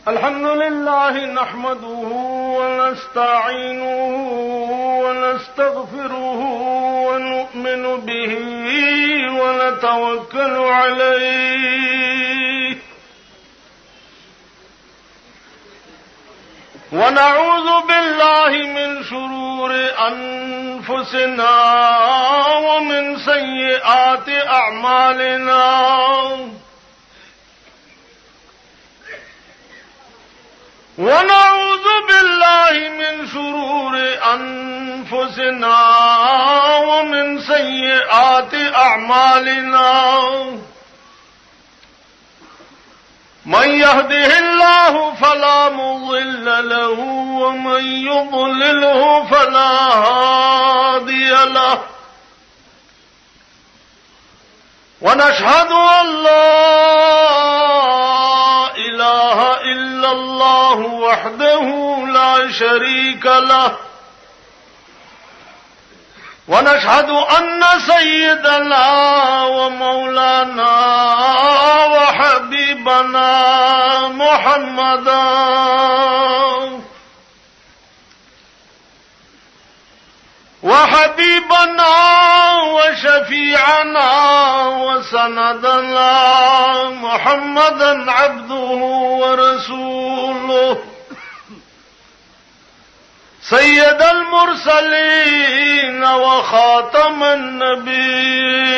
الحمد لله نحمده ونستعينه ونستغفره ونؤمن به ونتوكل عليه ونعوذ بالله من شرور أنفسنا ومن سيئات أعمالنا ونعوذ بالله من شرور أنفسنا ومن سيئات أعمالنا من يهده الله فلا مضل له ومن يضلله فلا هادي له ونشهد أن لا إله إلا الله وحده لا شريك له ونشهد أن سيدنا ومولانا وحبيبنا محمدا وشفيعنا وسندنا محمدا عبده ورسوله سيد المرسلين وخاتم النبيين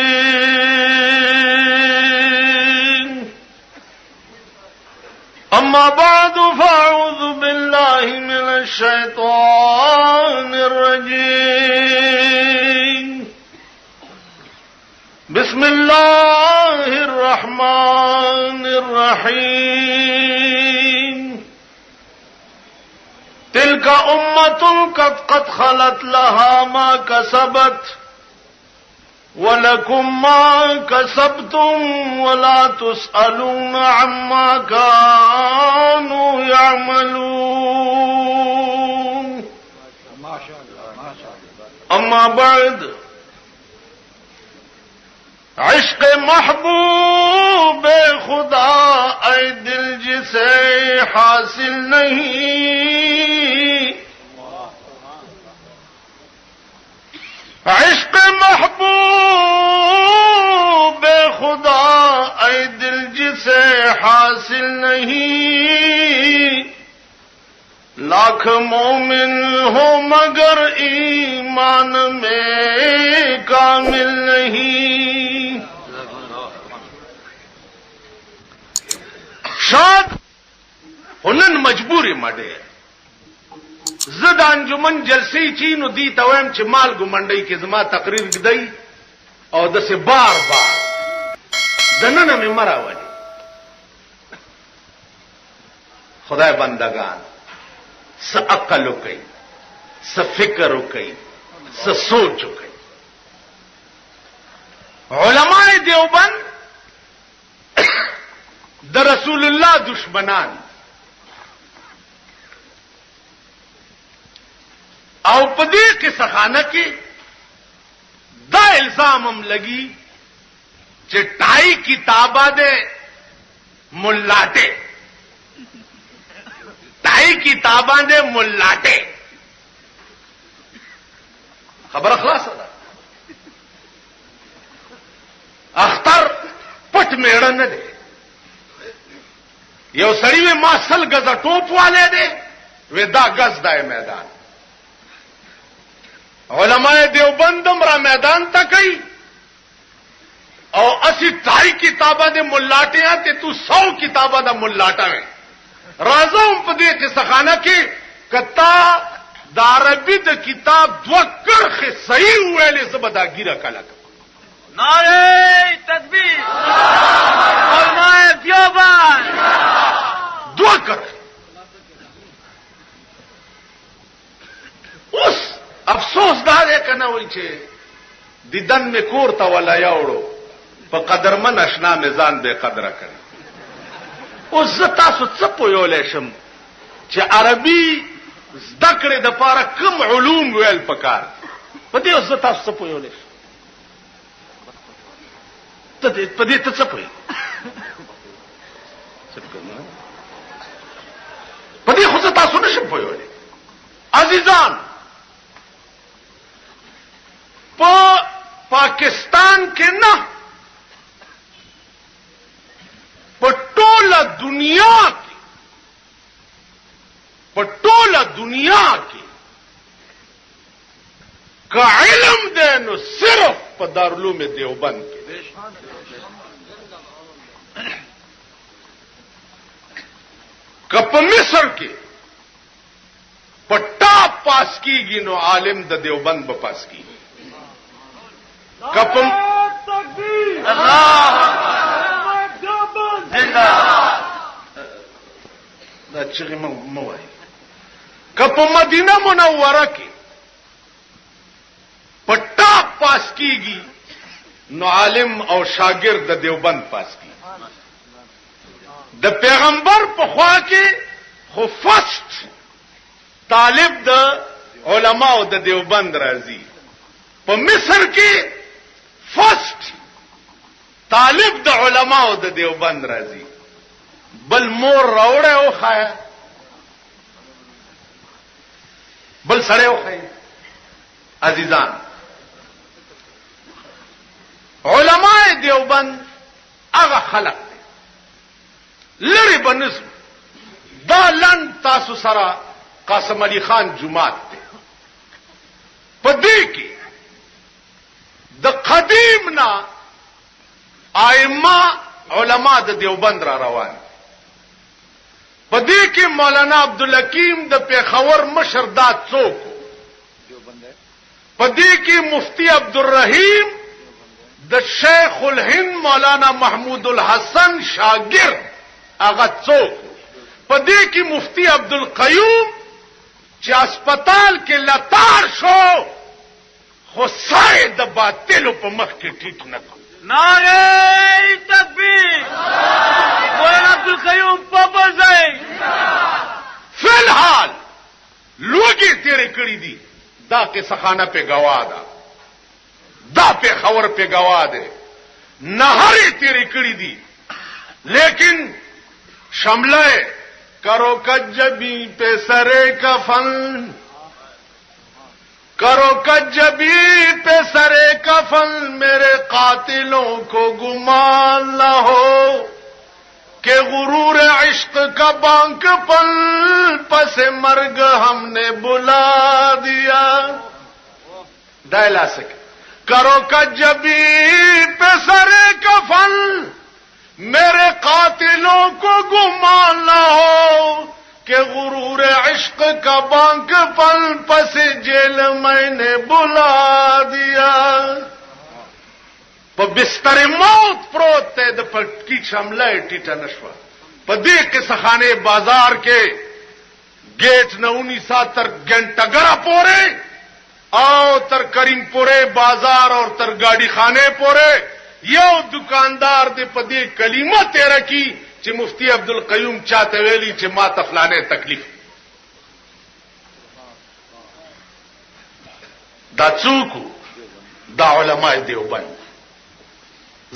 أما بعد فأعوذ بالله من الشيطان الرجيم بسم الله الرحمن الرحيم تلك أمة قد خلت لها ما كسبت ولكم ما كسبتم ولا تسألون عما كانوا يعملون أما بعد عشق محبوب خدا اے دل جسے حاصل نہیں عشق محبوب خدا اے دل جسے حاصل نہیں لاکھ مومن ہو مگر ایمان میں کامل نہیں شاد هنن مجبوری مډه زد انجمن جلسی چینو دی تویم چې مال ګمنډي کې زما تقریر گدی او دسه بار بار دننه مې مراولي خدای بندگان س عقل وکي س فکر وکي س سوچ وکي علماء دیوبند د رسول الله دشمنان او پدې کې سخانه کې دا الزام هم لګي چې ټای کتابه ده ملاټه ټای کتابه ده ملاټه خبر خلاصه ده اختر پټ میړه نه ده یو سړی وی ما سل غزا ټوپ والے دے وی دا غز دای میدان علماء دیوبندم را میدان تا کئی او اسی ٹائی کتابہ دے ملاٹے آتے تو 100 کتابہ دا ملاٹا میں رازاؤں پدے کے سخانہ کے کتا دا عربی دا کتاب دو کرخ صحیح ہوئے لے زبدا گیرہ کلک نعرہ تکبیر علماء دیوبند دعا کر اس افسوس دا دے کنا وای چې دیدن میں کور تا ولا یاوړو په قدرمن اشنا میزان به قدره کړ اوس زتا سو څپو یو لشم چې عربي ذکر د پاره کم علوم ویل پکار په دې اوس زتا سو څپو یو لشم ته په دې ته څه پوي خو زه تاسو نشم پوهولی. عزیزان په پاکستان کې نه، په ټوله دنیا کې، په ټوله دنیا کې که علم دی نو صرف په دارالعلوم دیوبند کې. که په مصر کې په ټاپ پاس کیږي نو عالم د دیوبند به پاس کیږي. که په دا چغې مه وایي. که په مدینه منوره کې په ټاپ پاس کیږي نو عالم او شاګرد د دیوبند پاس کیږي. د پیغمبر په خوا کې خو فرست طالب د علماء د دیوبند راځي. په مصر کې فرست طالب د علماء د دیوبند راځي. بل مور راوړې او خایا، بل سړی او خایا. عزیزان علماء دیوبند هغه خلق لری بنسب دا لن تاسو سره قاسم علی خان جماعت ته پدې کې د قدیم نا ائمه علما د دیوبند را روان. پدې کې مولانا عبدالحکیم د پیښور مشر دا څوک، پدې کې مفتی عبدالرحیم د شیخ الهند مولانا محمود الحسن شاگرد هغه څوک، پدې کې مفتی عبدالقیوم چې اسپیټال کې لتار شو خو سای د باطلو په مخ کې ټیټ نه کړ. نعرہ تکبیر. مولانا عبدالقیوم بابا زئی فی الحال لوګي تیرې کړې دي. دا قصه خانه په گواه ده، دا په خبر په گواه ده، نهاري تیرې کړې دي. لیکن شمله کرو کجبی پہ سرے کفن، کرو کجبی پہ سرے کفن، میرے قاتلوں کو گمان نہ ہو کہ غرور عشق کا بانک پل پس مرگ ہم نے بلا دیا. دائلا سکے کرو کجبی پہ سرے کفن، میرے قاتلوں کو گمان نہ ہو کہ غرور عشق کا بانک پل پس جیل میں نے بلا دیا. په بستر موت پروت ته د پټکی شمله ټیټه نشوه. په دې قصه خانه بازار کې گیټ نه 19 تر ګنټګره پورې او تر کریم پورې بازار اور تر گاڑی خانه پورې یو دکاندار دې په دې کلمه تیر کی چې مفتی عبدالقیوم چاته ویلي چې ما تفلانه تکلیف. دا څوک دا علماء دیوبند.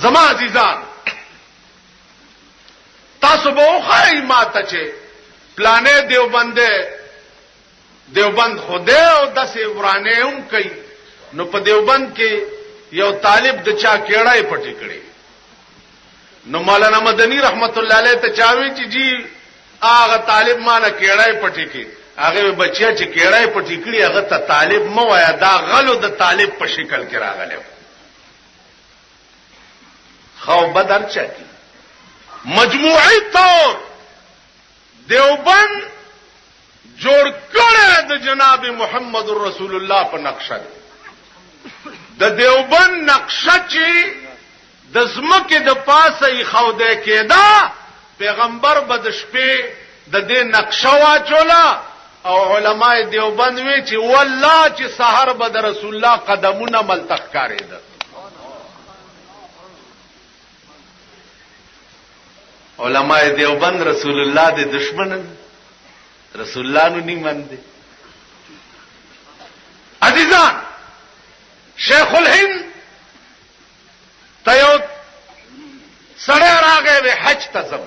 زما عزیزان تاسو به خای ماته چې پلانې دیوبند خوده او داسې ورانه هم کوي. نو په دیوبند کې یو طالب د چا کېړای پټی کړي. نو مولانا مدنی رحمت الله علیه ته چاوي چې جی هغه طالب مانه کېړای پټی کړي. هغه بچیا چې کېړای پټی کړي هغه ته طالب مو وایا، دا غلو د طالب په شکل کې راغلی. خو بدر چا کی مجموعی طور دیوبند جوړ کړه د جناب محمد رسول الله په نقشه. د دیوبند نقشه چې د زمکه د پاسه یې خوده کېدا، پیغمبر به د شپې د دې نقشه واچولا او علماء دیوبند وی چې والله چې سحر به د رسول الله قدمونه ملتخ کاریده. علماء دیوبند رسول الله د دشمن رسول الله نو نیمن دي. عزیزان شیخ الهند تیو سړی راغی حج تزم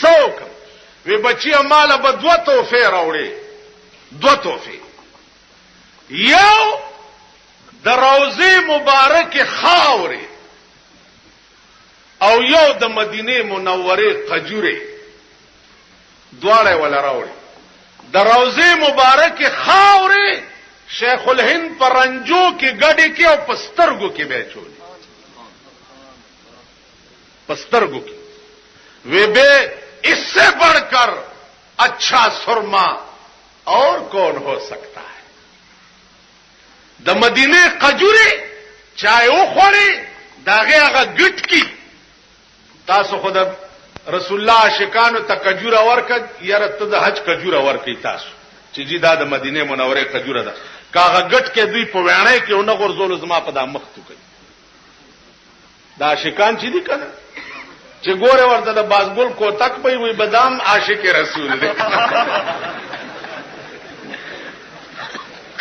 سوکم وی بچی مال به 2 تحفې راوړي 2 تحفې یو د روضه مبارک خاورې او یو د مدینه منوره قجوره دواړه ولا راوړي د روضه مبارک خاورې شیخ الهند پرنجو کې ګډې کې او پسترګو کې بیچول پسترګو کې وی بے اس سے بڑھ کر اچھا سرما اور کون ہو سکتا ہے د مدینه قجوره چای او خوري داغه هغه ګټ کی تاسو خود رسول الله عاشقانو ته کجوره ورکړ یاره ته د حج کجوره ورکې تاسو چې جی دا د مدینه منوره کجوره ده کاغه ګټ کې دوی په وانه کې اونغه غرزول زما په د مخ تو کوي دا عاشقان چې دي کنه چې ګوره ورته د بازګل کو تک په وي بادام عاشق رسول دی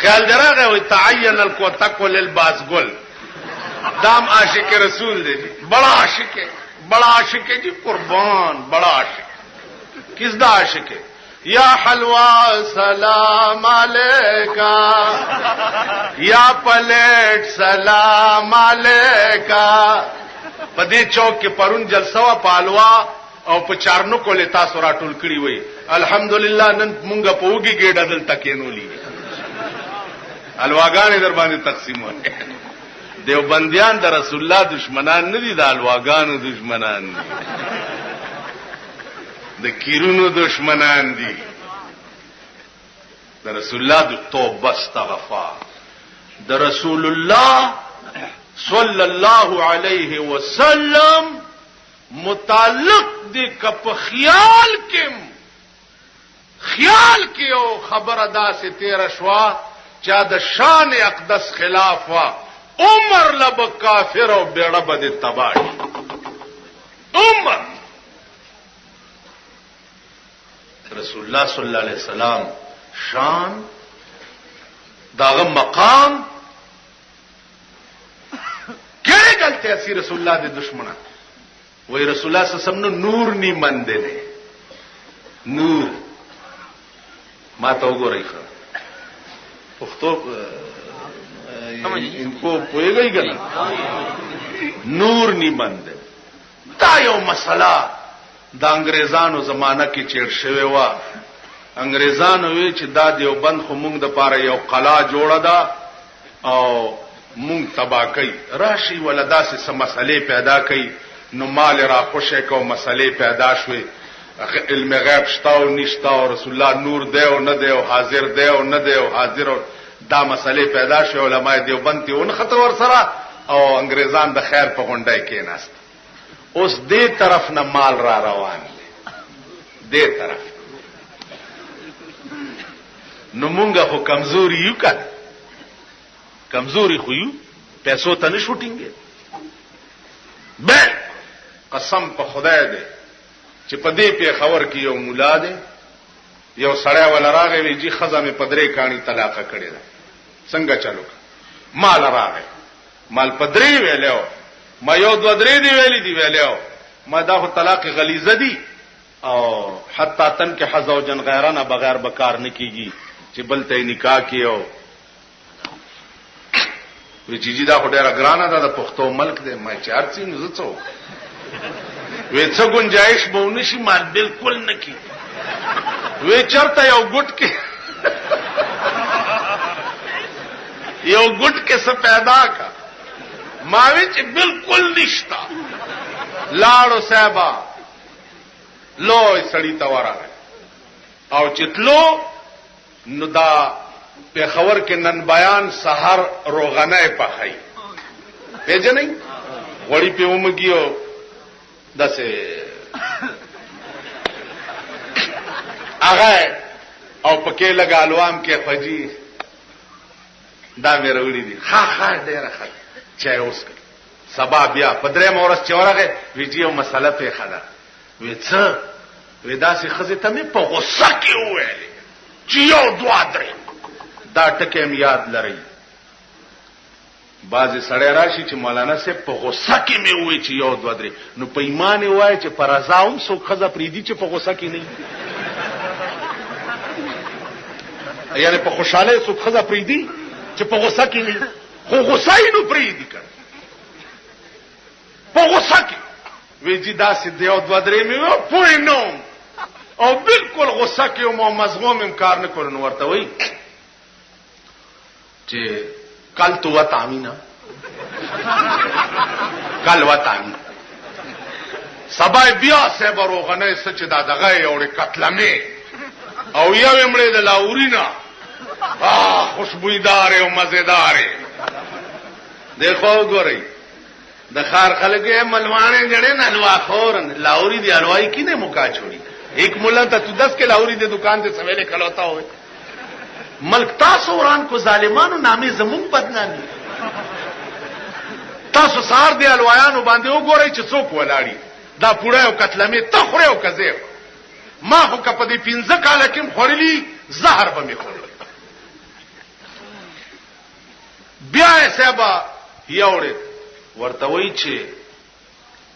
خیال دراغه وي تعین الکوتک للبازګل دام عاشق رسول دی بڑا عاشق ہے بڑا عاشق ہے جی قربان بڑا عاشق کس دا عاشق ہے یا حلوا سلام علیکا یا پلیٹ سلام علیکا پدې چوک کې پرون جلسه وا پالوا او په چارنو کولې تاسو راټول کړی وي الحمدلله نن مونږه په وګي کې ډدل تکینولې الواګانې در باندې تقسیمونه دیوبندیان د رسول الله دشمنان نه دي د الواګانو دشمنان دي د کیرونو دشمنان دي د رسول الله د توبه استغفار د رسول الله صلی الله علیه وسلم متعلق دی کپ خیال کې او خبر ادا سے تیرا شوا چا د شان اقدس خلاف وا عمر لب کافر او بیڑا بد تباہ عمر رسول الله صلی الله علیه وسلم شان داغه مقام کړه غلطه اسی رسول الله د دشمنان وای رسول الله صلی الله علیه وسلم نور نی مند دي نور ما ته وګورئ پښتو انکو پوهیږئ کنه نور نی مند دا یو مسله د انګريزانو زمانہ کې چیر شوی و انګريزانو وی چې دا دیوبند خو مونږ د پاره یو قلا جوړه ده او مونږ تبا کوي راشي ولدا سه سم مسلې پیدا کوي نو مال را خوشې کو مسلې پیدا شوي علم غیب شتا او نشتا او رسول الله نور دی او نه دی او حاضر دی او نه دی او حاضر او دا مسلې پیدا شوي علماء دیوبند ته اون خطر ور سره او انګريزان د خیر په غونډه کې ناست اوس دې طرف نه مال را روان دی دې طرف نو مونږه خو کمزوري یو کړه کمزوري خو یو پیسو ته نه شوټینګ بل قسم په خدای دې چې په دې په خبر کې یو مولا دی یو سړی ولا راغی وی جی خزمه پدرې کانی طلاق کړي ده څنګه چالو مال راغی مال پدرې ویلو ما یو دو درې دی ویلې دی ویلو ما دا خو طلاق غلیظه دی او حتی تن کې حزوجن غیرانه بغیر بکار نه کیږي چې بلته نکاح کیو وی چې دا خو ډیره ګرانه ده د پښتو ملک دی ما چارڅې نه زڅو وی څه گنجائش به ونشي مال بالکل نه کی وی چرته یو ګټ کې یو ګټ کې څه پیدا کا ما وی چې بالکل نشتا لاړو صاحب لوی سړی تا وراره او چتلو نو دا په خبر کې نن بیان سحر روغنه پخای پیژنې وړي په ومګیو دسه هغه او پکې لګا الوام کې فجی دا مې وروړي دي ها ډېر ښه چا اوس سبا بیا پدری مورس چورغه ویډیو مسله په خلا وې څه ودا سي خزه ته مې په غوسه کې وېلې چې یو دوا درې دا ټکه مې یاد لري بعضی سړی راشي چې مولانا صاحب په غوسه کې مې وې چې یو دوا درې نو په ایمان وای چې فرضاوم سو خزه پریدي چې په غوسه کې نه یعنی په خوشاله څوک خزه پریدي چې په غوسه کې نه خو غوسه یې نو پریدي کړ په غوسه کې ویجی داسې دی او دوه درې مې پوه نوم او بالکل غوسه کې او مزغوم امکار نه کول نو ورته وای چې کل تو وتامینا کل وتامی سبا بیا سبا روغنه سچ دا دغه یوړي قتلمه او یو امړې د لاورینا خوشبویدار او مزیدار دیکھو ګورئ د خار خلګې ملوانه جړې نه الوا خورن لاوري دی الوای کینه مکا چھوڑی ایک مولا ته 10 کے لاوري دی دکان ته سویلے کلوتا ہوئے ملک تاسو وران کو ظالمانو نامې زمون بدنامي تاسو سار دی الوایانو باندې وګورئ چې څوک ولاړی دا پوره او قتلمه تخره او کذب ما خو کپدې 15 کال کې خورلی زهر به می خورل بیا سبا یوړې ورته وای چې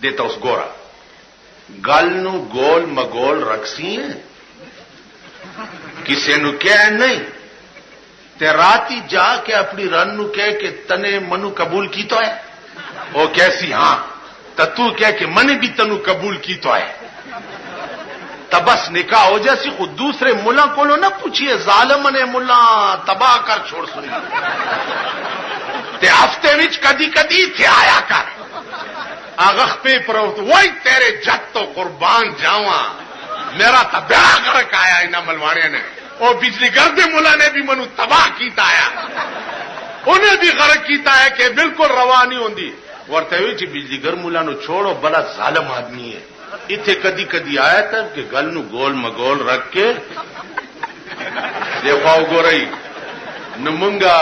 د تاسو ګورا گالنو گول مگول رقصی ہیں کسی نو کہہ نہیں تے راتی جا کے اپنی رن نو کہہ کہ تنے منو قبول کی تو ہے وہ کیسی ہاں تو کہہ کہ من بھی تنو قبول کی تو ہے تب بس نکاح ہو جیسی خود دوسرے ملا کو لو نہ پوچھئے ظالم نے ملا تباہ کر چھوڑ سنی تے ہفتے وچ کدی کدی تھے آیا کر آغخ پہ پروت وہی تیرے جت تو قربان جاواں میرا تباہ گرک آیا انہا ملوانے نے اور بجلی گرد ملا نے بھی منو تباہ کیتا آیا انہیں بھی غرق کیتا ہے کہ بالکل روانی ہوندی ورتے ہوئی چی بجلی گر ملا نو چھوڑو بلا ظالم آدمی ہے اتھے کدی کدی آیا تھا کہ گل نو گول مگول رکھ کے دیکھاو گو رہی نمونگا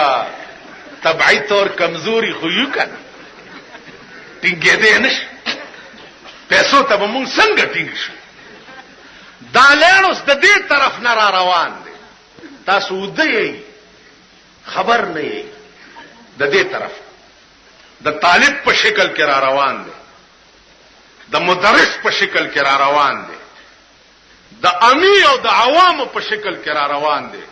طبعی طور کمزوری خویو کن ٹنگے دے نش پیسو تب مونگ سنگ ٹنگش دا لینوس د دې طرف نه را روان دي تاسو دې خبر نه یې د دې طرف د طالب په شکل کې را روان دي د مدرس په شکل کې را روان دي د امی او د عوام په شکل کې را روان دي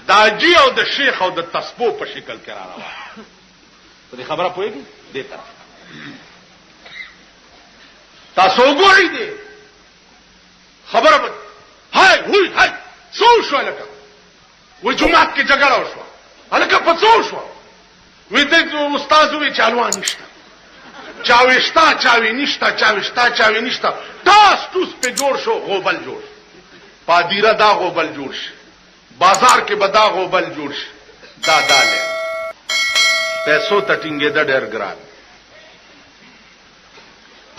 د اجي او د شیخ او د تسبو په شکل کې را روان دي خبره پوهیږي دې طرف تاسو ګورئ دې خبره بد هاي وای هاي څو شو لکه و جمعات کې جګړه وشو هلکه په څو شو وې ته استاد وی چالوان نشته چاويشتا چاوي نشته چاويشتا چاوي نشته تاس توس په جوړ شو غوبل جوړ پادیره دا غوبل جوړ شي بازار کې بدا غوبل جوړ شي دا داله پیسو تټینګې د ډېر ګران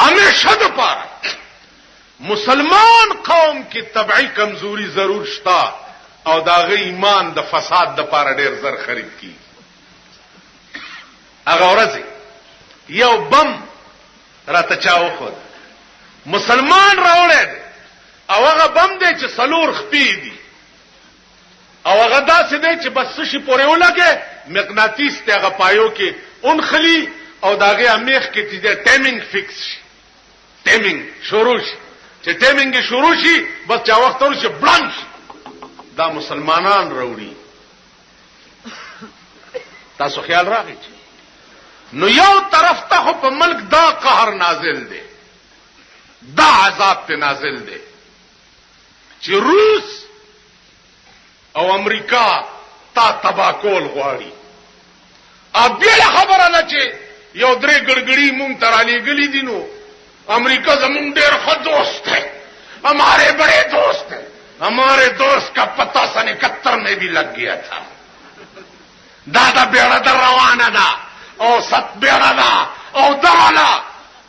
همیشه د پاره مسلمان قوم کی طبعی کمزوری ضرور شتا او داغه ایمان د فساد د پاره ډیر زر خرید کی هغه ورځ یو بم راته چاو خود مسلمان راوړل او هغه بم دی چې سلور خپې دي او هغه داسې دی چې بس شي پورې ولګي مغناطیس ته هغه پایو کې اون خلی او داغه امیخ کې چې ټایمینګ فکس شي ټایمینګ شروع شي چې ټایمینګ شروع شي بس چا وخت ورشي بلانک دا مسلمانان راوړي تاسو خیال راغی نو یو طرف ته په ملک دا قهر نازل دی دا عذاب په نازل دی چې روس او امریکا تا تباکول غواړي ا بل خبره نه چې یو درې ګړګړی مونږ ترالی غلی دي نو امریکہ زمون ډیر ښه دوست ہے ہمارے بڑے دوست ہیں ہمارے دوست کا پتہ سن 71 میں بھی لگ گیا تھا دادا بیڑا در روانہ دا او ست بیڑا دا او درالا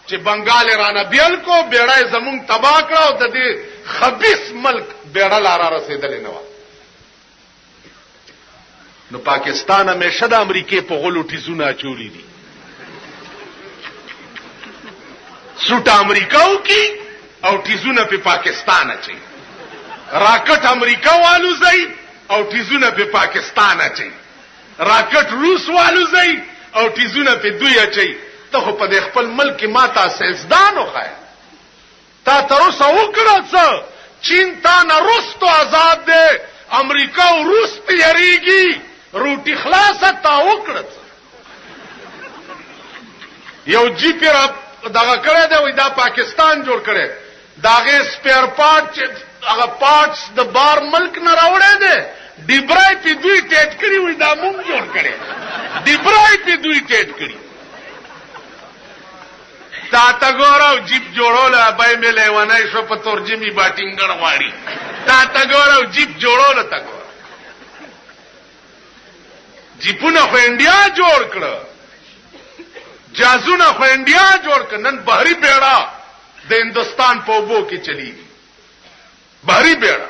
چې بنگال رانا بیل کو بیڑا زمون تباہ کړه او د دې خبيث ملک بیڑا لارا رسیدل نه و نو پاکستان همیشه د امریکای په غلو ټیزونه چولی دي سوټ امریکاو کی او ټیزونه په پاکستان اچي راکټ امریکا والو زئی او ټیزونه په پاکستان اچي راکټ روس والو زئی او ټیزونه په دوی اچي ته په خپل ملک ماته سزدان وخای تا تر اوسه وکړه څه چین تا نه رستو آزاد دی امریکا او روس تیریږي روټي خلاصه تا وکړه یو جی پی را دغه کړه دی وای دا پاکستان جوړ کړي داغه سپیر پارټ هغه پارټس د بار ملک نه راوړې دي ډیبرای په دوی ټیټ کړی وای دا مونږ جوړ کړي ډیبرای په دوی ټیټ کړی تا ګورو جیپ جوړول بای ملې ونای شو په ترجمه باټینګر واړی تا ګورو جیپ جوړول تا ګورو جیپونه خو انډیا جوړ کړ جازونه خو انډیا جوړ کړ نن بحری بیړه د هندستان په اوبو کې چلیږي بحری بیړه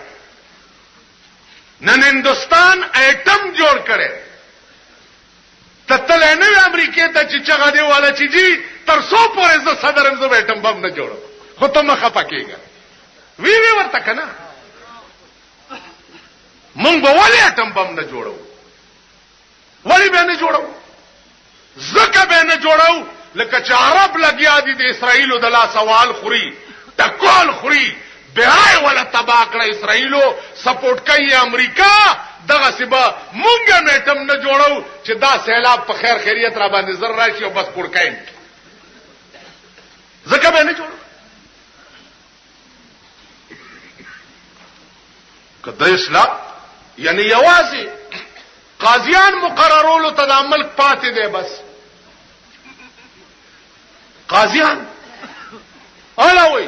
نن هندستان ایټم جوړ کړي تتل نه امریکای ته چې چغه دی والا چې جی تر سو پورې ز صدرم زو ایټم بم نه جوړو خو ته مخه پکېګا وی ورته کنه مونږ به ولې ایټم بم نه جوړو ولی به نه جوړو زکه به نه جوړو لکه چې عرب لګیا دي د اسرائیلو د لا سوال خوري ټکول خوري بهای ولا تبا کړه اسرائیلو سپورټ کوي امریکا دغه سبا مونږ میټم نه جوړو چې دا سیلاب په خیر خیریت را باندې زر راشي او بس پړکاین زکه به نه جوړو کله اسلام یعنی یوازې قاضیان مقررولو ته د ملک پاتې دی بس قاضیان الوی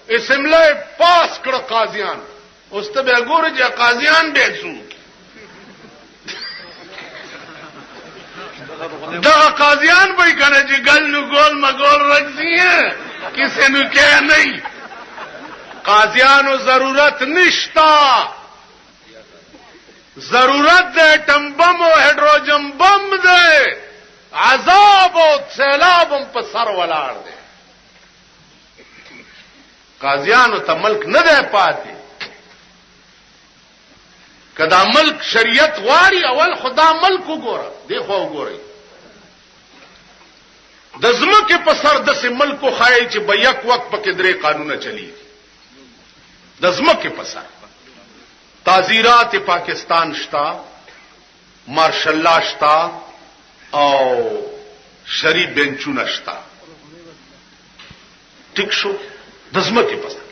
اسمله پاس کړه قاضیان اوس ته به ګورې چې قاضیان به څو دا قاضیان به کنه چې ګل نو ګول مګول رکھځي کسه نو کې نه قاضیانو ضرورت نشتا ضرورت ده ټمبم او هډروجن بم ده عذاب او سیلابم په سر ولاړ ده قاضیانو ته ملک نه ده پاتې کدا ملک شریعت غواړي اول خدا ملک وګوره دی خو وګورئ د زمکه په سر د سه ملک خای چې به یک وخت پکې درې قانونه چلی د زمکه په سر تعزیرات پاکستان شتا مارشل لا شتا او شری بنچونه شتا ټیک شو د زمکه په سر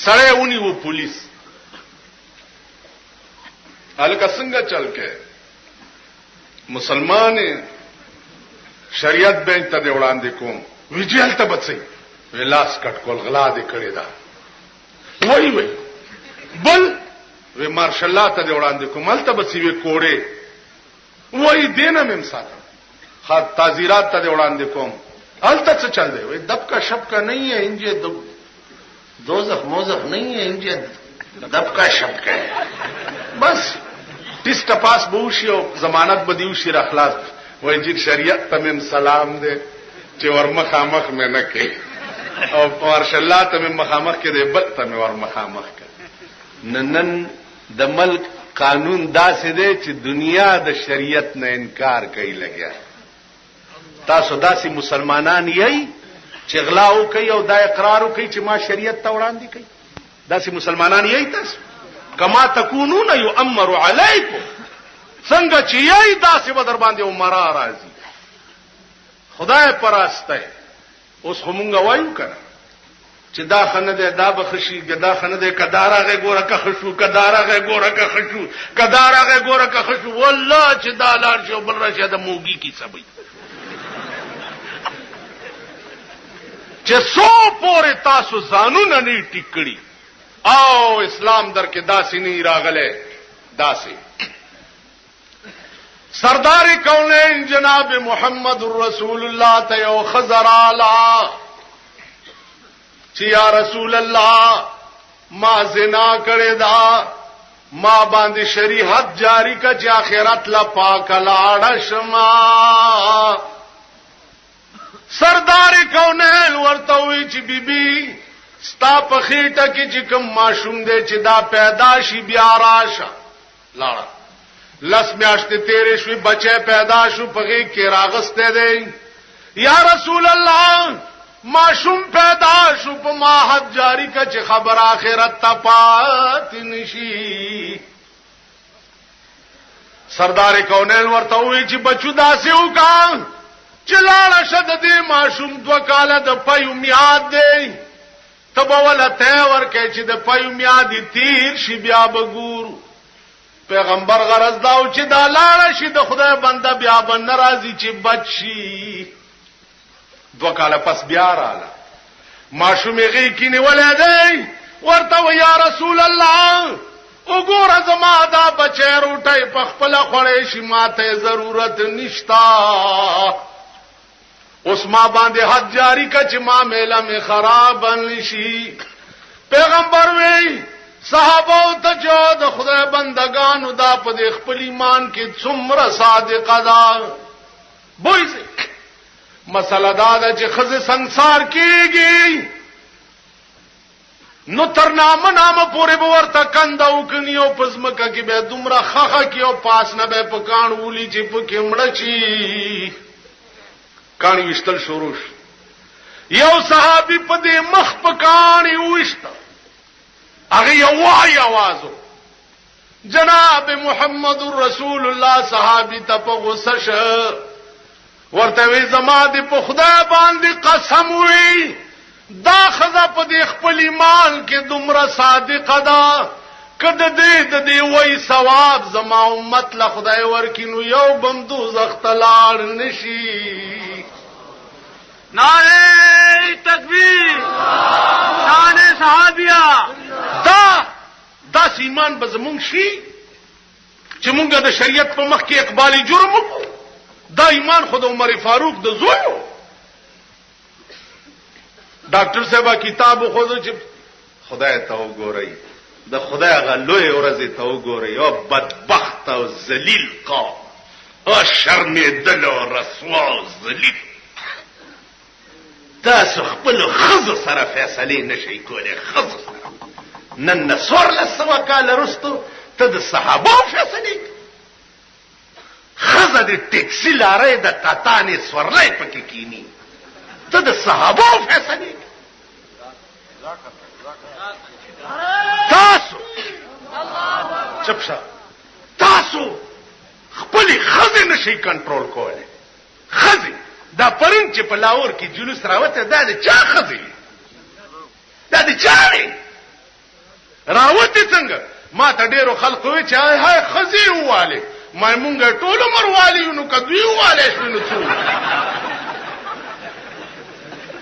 سړی ونی وو پولیس الکه څنګه چل کې مسلمان شریعت بینک ته وړاندې کوم ویجل ته بچي ولاس کټ کول غلا دې کړی دا وای بل وی مارشل لا ته وړاندې کوم الته بچي وی کوړې وای دینه مم ساته خاط تعزیرات ته وړاندې کوم الته څه چل دی وی دب کا شب کا نہیں ہے انجه دوزخ موزخ نہیں ہے انجه دب کا شب کا بس تیس تپاس بوشي او ضمانت بدیو شي را خلاص وای چې شریعت تمم سلام دې چې ور مخامخ مې نه کوي او مارشل الله تمم مخامخ کې دې بل تم ور مخامخ کوي نن د ملک قانون داسې دی چې دنیا د شریعت نه انکار کوي لګیا تاسو داسې مسلمانان یې چې غلا وکي او دا اقرار وکي چې ما شریعت ته وړاندې کوي داسې مسلمانان یې تاسو کما تکونون یؤمر علیکم څنګه چې یی داسې به در باندې عمره راځي خدای پراسته اوس همغه وایو کنه چې دا خنه ده دا بخشي دا خنه ده کدارغه ګوره که خشو کدارغه ګوره که خشو کدارغه ګوره که خشو والله چې دا لار شو بل راشه د موګي کی سبي چې سو پورې تاسو ځانونه نه ټیکړي او اسلام در کې داسې نه راغله داسې سردار کونین جناب محمد رسول الله ته یو خزرالا چې یا رسول الله ما زنا کړی دا ما باندې شریعت جاری کا چې آخرت لا پاک لاړ شما سردار کونین ورته وی چې بیبي ستا په خېټه کې چې کوم ماشوم دی چې دا پیدا شي بیا راشه لاړه لس میاشتې تیرې شوې بچی پیدا شو په غېږ کې راغسته دی یا رسول الله ماشوم پیدا شو په زما حد جاری کا چې خبر آخرت ته پات نشي. سردار کونین ورته وی چې بچو داسې وکړه چې لاړه شه د دې ماشوم 2 کاله د پيو میاد دی ته به ولته ورکې چې د پيو میاد تیر شي بیا به ګورو. پیغمبر غرض داو چې دا لاړه شي د خدای بنده بیا به ناراضي چې بچي. 2 کاله پس بیا رااله ماشوم غي کینی ولادای ورته و یا رسول الله وګوره زما دا بچی روټي په خپل خوړې شي ماته ضرورت نشتا. اوس ما باندې حد جاری کا چې ما میله می خراب نشي. پیغمبر وی صحابه ته جو د خدای بندگانو دا په خپل ایمان کې څومره صادقه ده. بوځي مسله دا ده چې خزه ਸੰسار کیږي نو تر نامه پورې به ورته کندو کنيو پزمکه کې به دومره خخه کیو پاس نه به پکان ولي چې پکې مړ شي. کانی وشتل شروع یو صحابي په دې مخ پکانی وشته هغه یو وای आवाजو جناب محمد رسول الله صحابي ته په غوسه شه ورته وی زما دې په خدای باندې قسم وی دا خزه په دې خپل ایمان کې دومره صادقه ده کده دې وای ثواب زما امت له خدای ورکینو یو بندو زختلار نشي. نعرہ تکبیر شان صحابیہ. دا ایمان به زمونږ شي چې مونږ د شریعت په مخ کې اقبالي جرم وکړو. دا ایمان خود عمر فاروق د زوی ډاکټر صاحب کتاب خو چې خدای ته وګورئ د خدای غلوې ورځې ته وګورئ او بدبخت او ذلیل قوم او شرمېدل او رسوا او ذلیل تاسو خپل خزو سره فیصله نشئ کولای. خزو سره نن نسور لسوا کال رستو ته د صحابه فیصله خزه د ټیکسي لارې د قطانې سورلای پکې کینی ته د صحابه فیصله تاسو چپشا تاسو خپل خزه نشئ کنټرول کولای. خزه دا پرون چې په لاهور کې جلوس راوته دا د چا خزه دا د چا راوته څنګه ما ته ډیرو خلکو وی چې هاي خزه واله ما مونږه ټول عمر والی نو کدی واله شنو څو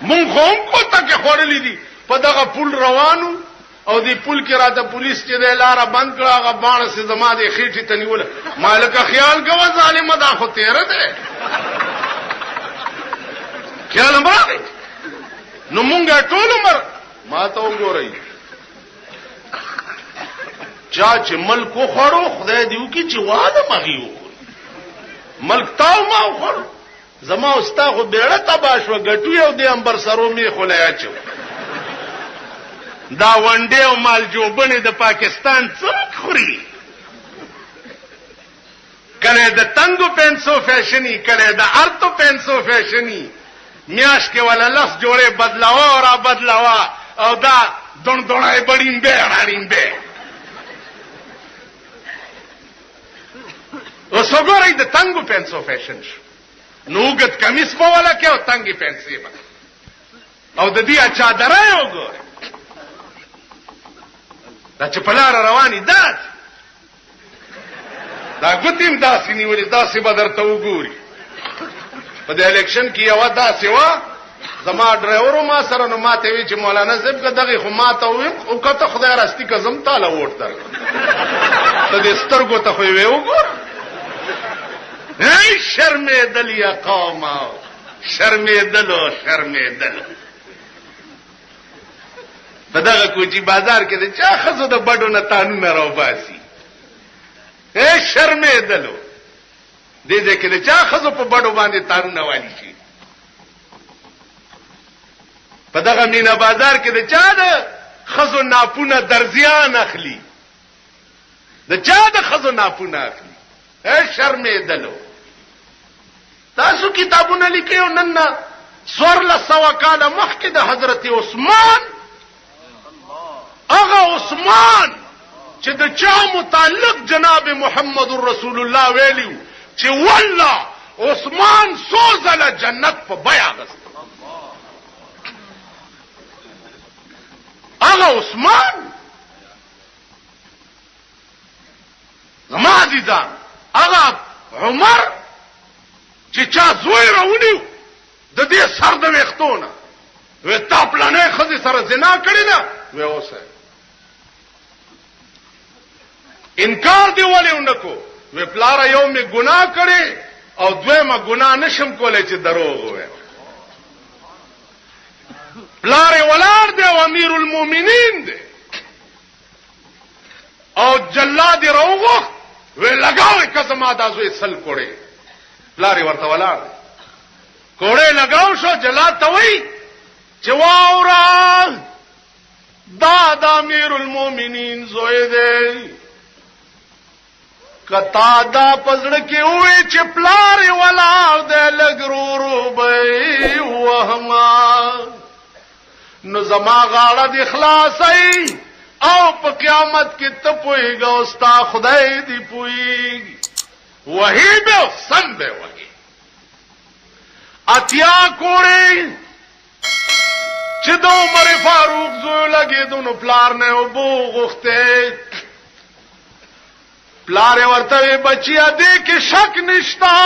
مونږ هم کوته کې خورلې دي په دغه پل روانو او دی پل کې راته پولیس چې د لار بند کړه هغه باندې سي زما د خېټې ته نیول مالک خیال کوه ظالم دا خو تیره ده خیال مراغی نو مونږه ټول عمر ما ته وګورئ چا چې ملک خوړو خدای دیو کی چې واده مغیو ملک تاو ما خور زما استا خو بیړه تباشو غټو یو د انبر سرو می خلیا چو دا ونډه او مال جوبنه د پاکستان څوک خوري کله د تنگو پنسو فیشنی کله د ارتو پنسو فیشنی میاش کې ولا لس جوړه بدلاوا را بدلاوا او دا دون دونای بڑین به اړین به او څوګورې د تنگو پنسو فیشن نوګت کمیس په والا کې او تنگي پنسي او د دې اچا درایو ګور دا چې پلار رواني دا ګوتیم داسې نیولې داسې بدر ته وګوري په د الیکشن کې یو داسې وا زما ډرایور ما سره نو ماته وی چې مولانا زب کا دغه خو ماته ویم او کته خدای راستي کزم تعالی ووټ درک ته د سترګو ته خو وی وګور هی شرمېدل یا قوم شرمېدل په دغه کوچی بازار کې د چا خزو د بډو نه تانونه راو باسي هی شرمېدل دې کې د چا خزو په بډو باندې تانونه والی شي په دغه مینا بازار کې د چا د خزو ناپونه درزیان اخلي د چا د خزو ناپونه اخلي هی شرمېدل تاسو کتابونه لیکيو نن سور له سوا کال مخکې د حضرت عثمان چې د چا متعلق جناب محمد رسول الله ویلیو چې والله عثمان سوزله جنت په بیا غست هغه عثمان زما عزیزان هغه عمر چې چا زوی راونیو د دې سر د وختونه وې تا پلانې خزي سره زنا کړی نه وې اوسه انکار دی ولې اونکو وې پلار یو می ګناه کړی او دویمه ګناه نشم کولای چې دروغ وې پلار ولار دی او امیر المؤمنین دی او جلاد روغ وې لگاوې کزما دازوې سل کوړې پلار ورته ولار دی کوړې لگاو شو جلاد ته وې چې واورا دا امیر المؤمنین زوی دی کتا دا پزړه کې وې چې پلار ولار دی لګرورو به وهما نو زما غاړه د اخلاصي او په قیامت کې ته پويګا او ستا خدای دی پويګي وਹੀ به سم به وਹੀ اتیا کوړې چې د عمر فاروق زو لګې دونو پلار نه او بو غخته پلار ورته بچیا دې کې شک نشتا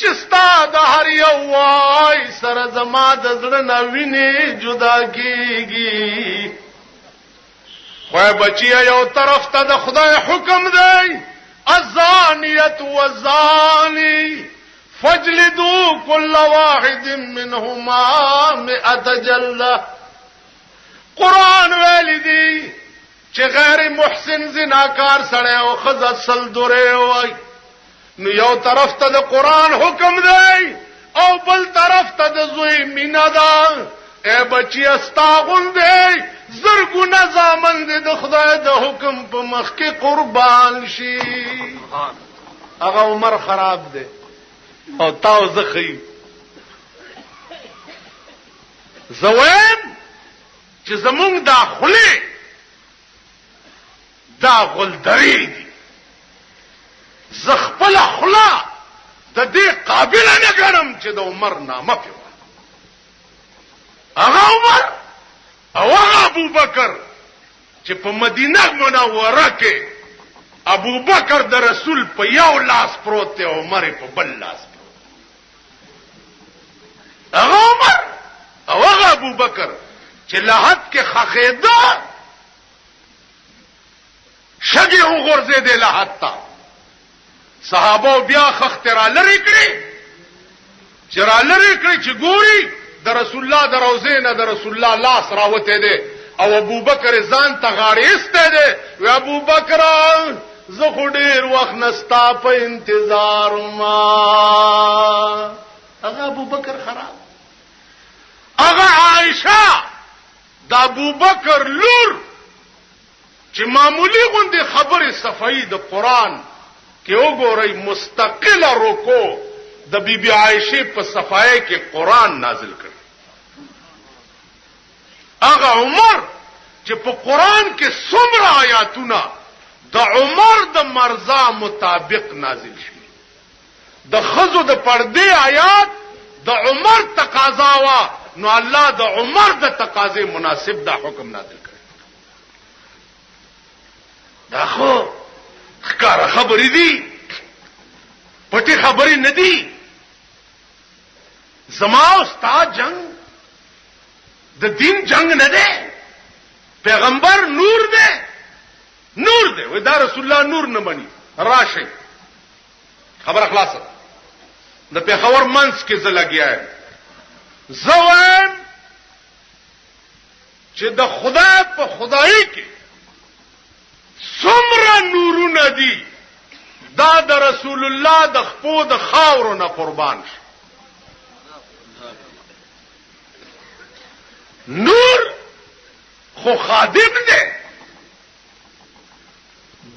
چې ستا د هر یو وای سره زما د زړه نه ویني جدا کیږي خو بچیا یو طرف ته د خدای حکم دی الزانیه والزانی فاجلدوا كل واحد منهما 100 جلده قران ویلی چې غیر محسن زناکار سره او خزه سل دوره وای نو یو طرف ته د قران حکم دی او بل طرف ته د زوی مینا ده اے بچی استاغون دی زرګونه زامن دی د خدای د حکم په مخ کې قربان شي هغه عمر خراب دی او تاو زخی زویم چې زمونږ داخله دا غلدری دی زخپل خلا د دې قابل نه ګرم چې د عمر نامه پیو هغه عمر او هغه ابو بکر چې په مدینه منوره کې ابو بکر د رسول په یو لاس پروت دی عمر په بل لاس هغه عمر او هغه ابو بکر چې لحد کې خخیده شګي وګرځې دی لحد ته صحابه بیا خخترا لري کړی چې را لري کړی چې ګوري د رسول الله د روزه نه د رسول الله لاس راوته دی او ابو بکر ځان ته غاړي استه دی و ابو بکر زه خو ډیر وخت نستا په انتظار ما هغه ابو بکر خراب هغه عائشه د ابو بکر لور چې معمولی غوندي خبره صفائی د قران کې وګورئ مستقله رکوع د بیبي عائشه په صفای کې قران نازل کړ هغه عمر چې په قران کې څومره آیاتونه د عمر د مرزا مطابق نازل شي د خزو د پردې آیات د عمر تقاضا وا نو الله د عمر د تقاضې مناسب دا حکم نازل کړ دا خو ښکار خبرې دي پټي خبرې نه دي زما استاد جنگ د دین جنگ نه ده پیغمبر نور ده نور ده و دا رسول الله نور نه مني راشي خبر خلاصه د پیغمبر منس کې زلګیا زوام چې د خدای په خدای کې څومره نورونه دي دا د رسول الله د خپو د خاورو نه قربان شي نور خو خادم دی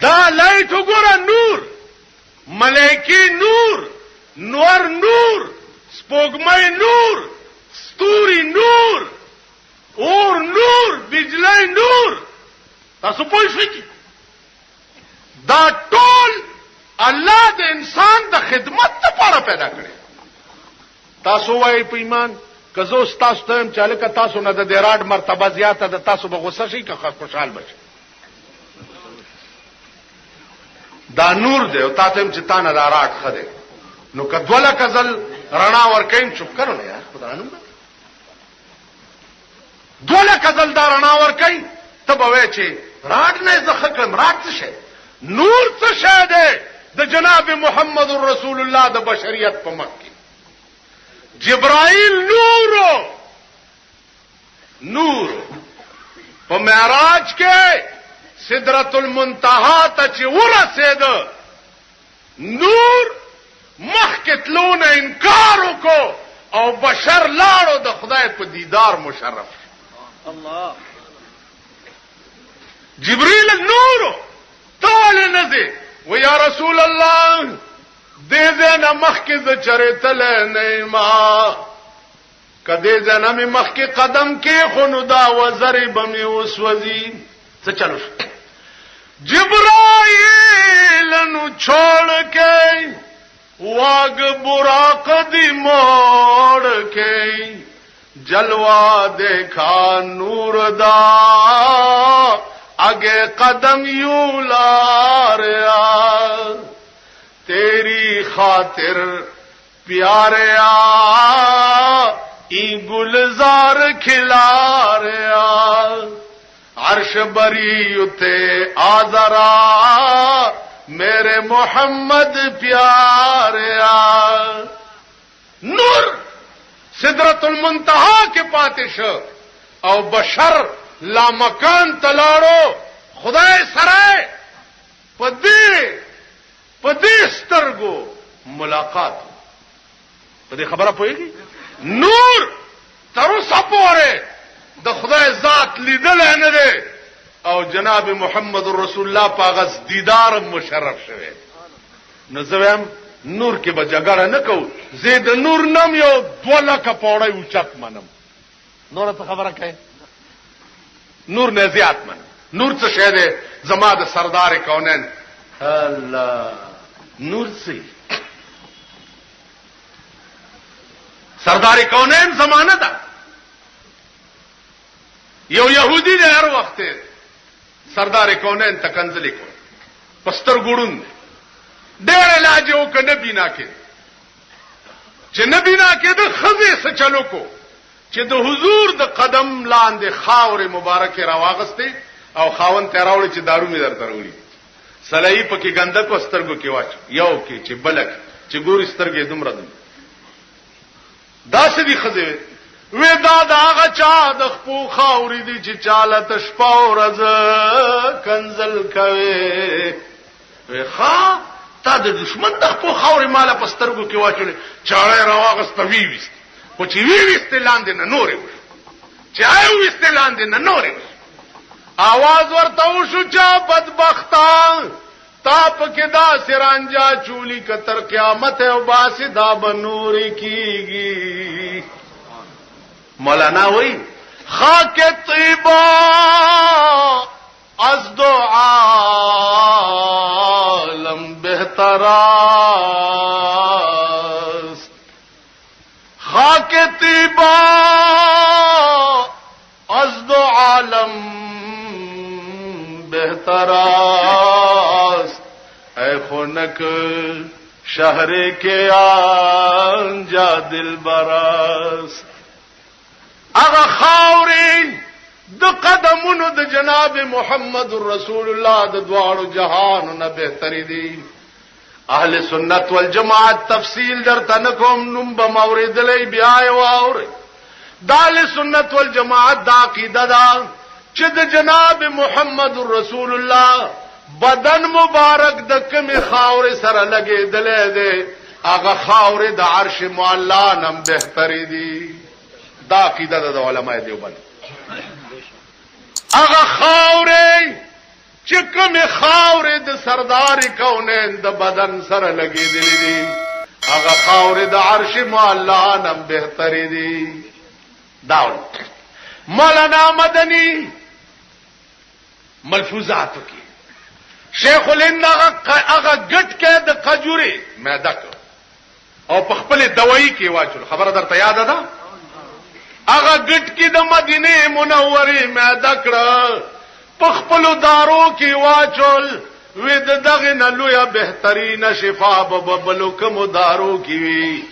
دا لایټ وګوره نور ملائکی نور نور نور سپوږمۍ نور ستوري نور اور نور بجلی نور تاسو پوه شئ دا ټول الله د انسان د خدمت لپاره پیدا کړی. تاسو وایي په ایمان که زه تاسو ته چاله تاسو نه د دیراډ مرتبه زیاته ده تاسو به غوسه شئ که خوشحال بشئ. دا نور دی او تاسو هم چې تانه دا راټ خده نو کدوله کزل رڼا ورکین چوپ کړو نه یار خدای نوم دوله کزل دا رڼا ورکین ته به وای چې راټ نه زخه کړم راټ څه شي نور څه شي دی د جناب محمد رسول الله د بشریت په مخ کې جبرائیل نور په معراج کې سدرۃ المنتہا ته چې ورسېد نور مخکې تلونه انکار وکړو او بشر لاړو د خدای په دیدار مشرف. الله جبريل النور طال نزي ويا رسول الله دې زنه مخکې ز چرته نه ما کدی زنه می مخکې قدم کې خونو دا وزر بمي وسوځي څه چلو جبرائیل نو چھوڑ کے واگ براق دی موڑ کے جلوہ دیکھا نور دا آگے قدم یوں لاریا تیری خاطر پیاریا ای گلزار کھلا ریا عرش بری اتے آزرا میرے محمد پیاریا نور سدرۃ المنتہا کے پاتش او بشر لامکان تلاړو خدای سره پدې سترګو ملاقات پدې خبره پوهیږي نور تر اوسه پورې د خدای ذات لیدل نه دی او جناب محمد رسول الله پاغس دیدار مشرف شوه نو زویم نور کې به جګړه نه کو زید نور نم یو 2 لک پوړی اوچت منم نور څه خبره کوي نور نه زیات من نور څه شه ده زما د سردار کونین الله نور څه سردار کونین زمانه ده یو يهودي دی هر وخت سردار کونین تکنزلی کو پستر ګړون ډېر علاج وکنه بینا کې چې نه بینا کې د خزه څه چلو کو چې د حضور د قدم لاندې خاور مبارک راواغسته او خاون ته راوړي چې دارو می درته راوړي سلای په کې ګنده کو سترګو کې واچ یو کې چې بلک چې ګور سترګې دومره دم دا سدي خزه وې دا هغه چا د خپو خاورې دي چې چاله تشپا ورځ کنزل کوي وې ښا تا د دشمن د خپو خاورې مالا په سترګو کې واچولې چاړه راواغسته ویست خو چې ویست لاندې نه نورې وشو چې آی ویست لاندې نه نورې وشو आवाज ورته وشو چا بدبختان تا پکې دا سرانجا چولی کتر قیامت او باسی دا بنوري کیږي مولانا وای خاک طیبا از دو عالم بهتر است خاک طیبا از دو عالم بہتر است اے خنک شہر کے آنجا دل براست اغا خاورین د قدمونو د جناب محمد رسول الله د دوارو جهانو نه بهتري دي اهل سنت والجماعت تفصیل در تنکم نم بموردلی بیاي واور د اهل سنت والجماعت دا عقیده ده چې د جناب محمد رسول الله بدن مبارک د کمی خاور سره لګېدلې ده هغه خاور د عرش معلا نم بهتري دي دا عقیده د علماء دیوبند هغه خاور چې کمی خاور د سردار کونین د بدن سره لګېدلې دي هغه خاور د عرش معلا نم بهتري دي دا مولانا مدنی ملفوظاتو کی شیخ الهند هغه ګټ کې د قجوري معده کړ او په خپل دوايي کې واچول. خبره درته یاد ده؟ هغه ګټ کې د مدینه منورې معده کړ په خپل دارو کې واچول. وې دغه نه لویه بهترینه شفا به بلو کوم دارو کې وي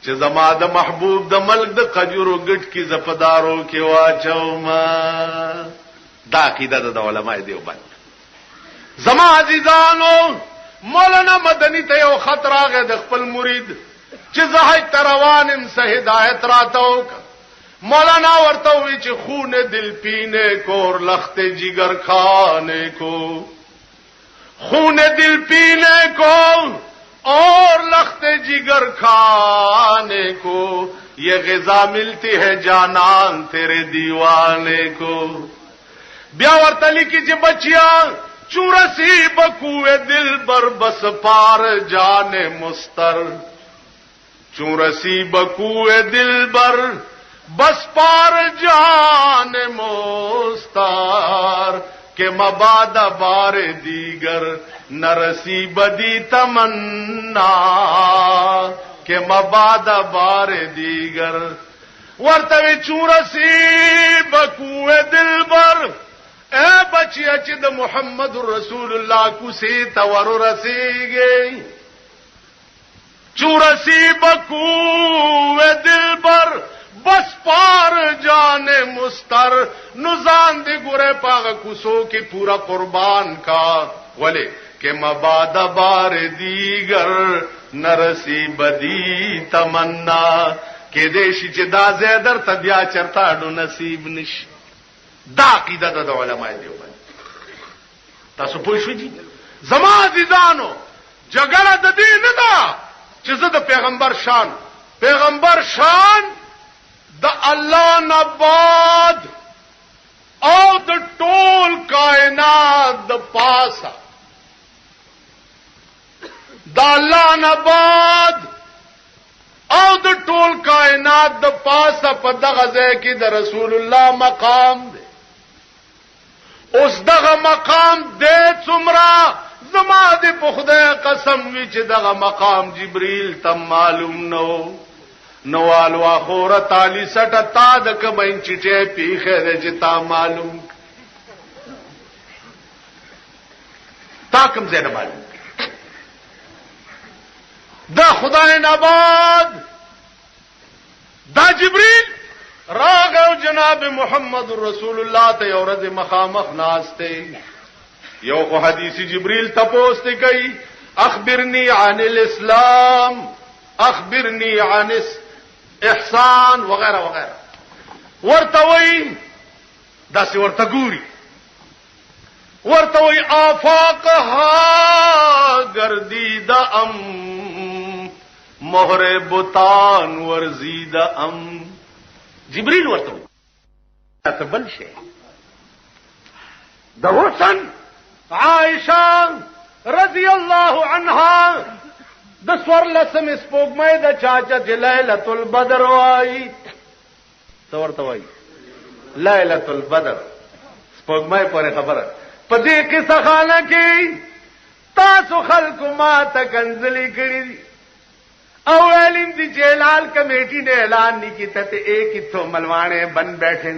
چې زما د محبوب د ملک د قجورو ګټ کې زپدارو کې واچوم. دا عقیده د علماء دیوبند. زما عزیزانو مولانا مدنی ته یو خط راغی د خپل مرید چې زه حج روانم سه هدایت راتاو. مولانا ورته وی چې خون دل پینے کو اور لخت جگر کھانے کو، خون دل پینے کو اور لخت جگر کھانے کو، یہ غذا ملتی ہے جانان تیرے دیوانے کو. بیا ورته لیکي چې بچیا چورسی بکوے دل بر بس پار جانے مستر، چورسی بکوے دل بر بس پار جان مستار کہ مباد بار دیگر نرسی بدی تمنا، کہ مباد بار دیگر. ورتوی چورسی بکوے دل بر اے بچیا چې د محمد رسول الله کوسی تور رسیږي، چورسی بکوے دل بر بس پار جان مستر. نزان دی گرے پاغ کوسو کی پورا قربان کا، ولے کہ مباد بار دیگر نرسی بدی تمنا، کہ دیشی چې دا زیدر تبیا چرتا ډو نصیب نشي. دا عقیده د علماء دیوبند. تاسو پوه شئ دي زما عزیزانو جګړه د دې نه ده چې زه د پیغمبر شان د الله نه بعد او د ټول کائنات د پاسه، د الله نه بعد او د ټول کائنات د پاسه په دغه ځای کې د رسول الله مقام دی. اوس دغه مقام دې څومره زما دې په خدای قسم وی چې دغه مقام جبريل تم معلوم نو والو اخوره تعالی سټه تا د کمن چټه پیخه دې چې تا معلوم تا کوم ځای نه معلوم دا خدای نه بعد دا جبريل راغو جناب محمد رسول الله ته یو ورځ مخامخ ناشته. یو خو حدیث جبريل تپوس ته کوي اخبرني عن الاسلام، اخبرني عن احسان وغیرہ وغیرہ. ورته وی داسې ورته ګوري، ورته وی آفاقها گردیده ام مهر بوتان ورزیده ام. جبريل ورته ته بل شي د حسن عائشہ رضی الله عنها د سور لسم سپوږمۍ د چاچا ليله البدر وای ورته وای ليله البدر سپوږمۍ پورې خبره په دې کې څخانه کې تاسو خلق ما تکنزلی کړی او علم دی جلال کمیٹی نے اعلان نہیں کیا تھے ایک ہی تو ملوانے بن بیٹھے.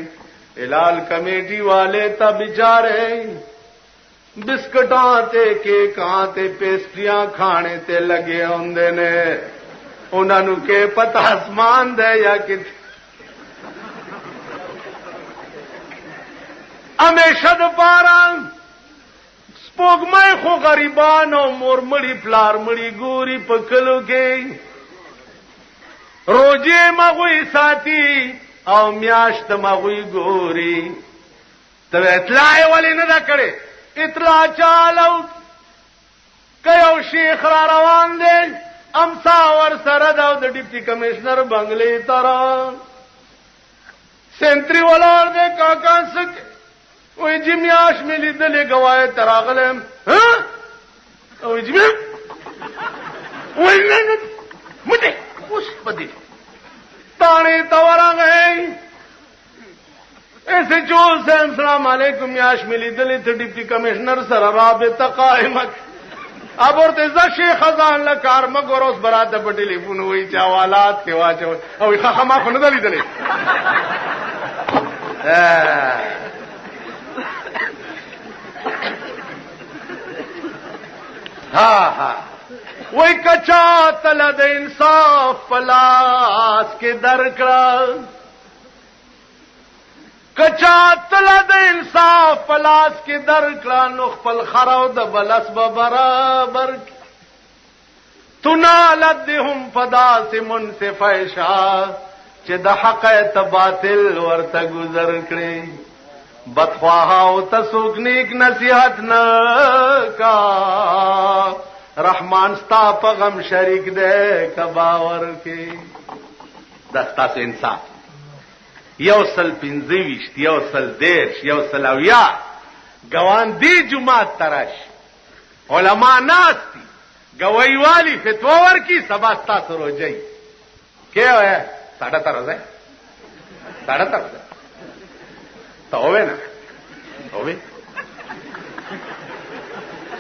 ہلال کمیٹی والے تا بیچارے بسکٹاں تے کیکاں تے پیسٹریاں کھانے تے لگے ہوندے نے. انہاں نو کہ پتہ آسمان دے یا کتے ہمیشہ د پارا سپوږمۍ خو غریبانو مور مړی پلار مړی ګوري پکلو کې روجه مغوی ساتي او میاشت مغوی ګوري. ته اطلاع ولی نه دا کړي اطلاع چالو کيو شیخ را روان دي امسا ور سره دا د ډیپټي کمشنر بنگلې ترا سنتري ولار دے کاکا سک وې جمیاش ملي دلې گواهه تراغلم ها او جمی وې نه مته اوس پدې تانه تورانګې ایسے جو حسین السلام علیکم یاش ملی دلی ته ډیپټي کمشنر سره رابطه قائمه اب ورته ځ شیخ خزان له کار مګور اوس براته په ټلیفون وای چې حوالات کې واچو او ښه ما خو نه دلی دلی ها وای کچا تل د انصاف پلاس کې درکړه کچا تل د انصاف پلاس کې درکړه نو خپل خراو د بلس به برابر تنالدهم فداس منصف عشا چې د حق ته باطل ورته گزر کړي بدخواه او تسوک نیک نصیحت نه کا رحمان ستا په غم شریک دے کباور کې دستا سے انصاف یوصل 25 یوصل 10 یوصل اویا گوان دی جمعات تراش علماء ناستی گوئی والی فتوا ورکی سبا ستا سرو جئی کیا ہے 13:30 13:30 تو ہوئے نا ہوئے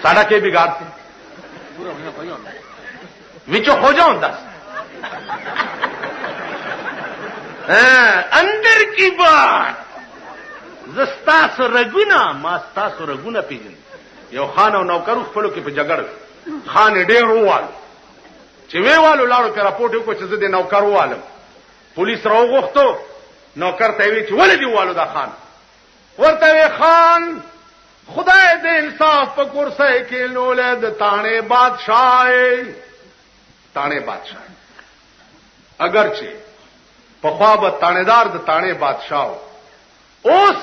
ساڑھا کے بگاڑ سے وچو ہو جاؤں 10 اندر کی بات زستاس رگونا ماستاس رگونا پیجن یو خان او نوکرو خپلو کې په جګړه خان ډېر ووال چې ویوالو لاړو په راپورټ وکړ چې زه د نوکر والم پولیس راو غوښتو نوکر ته وی چې ولې دی والو دا خان ورته وی خان خدای دې انصاف په کرسۍ کې نولې د تانه بادشاہ اگرچه په خوا به تانیدار د تانه بادشاہ اوس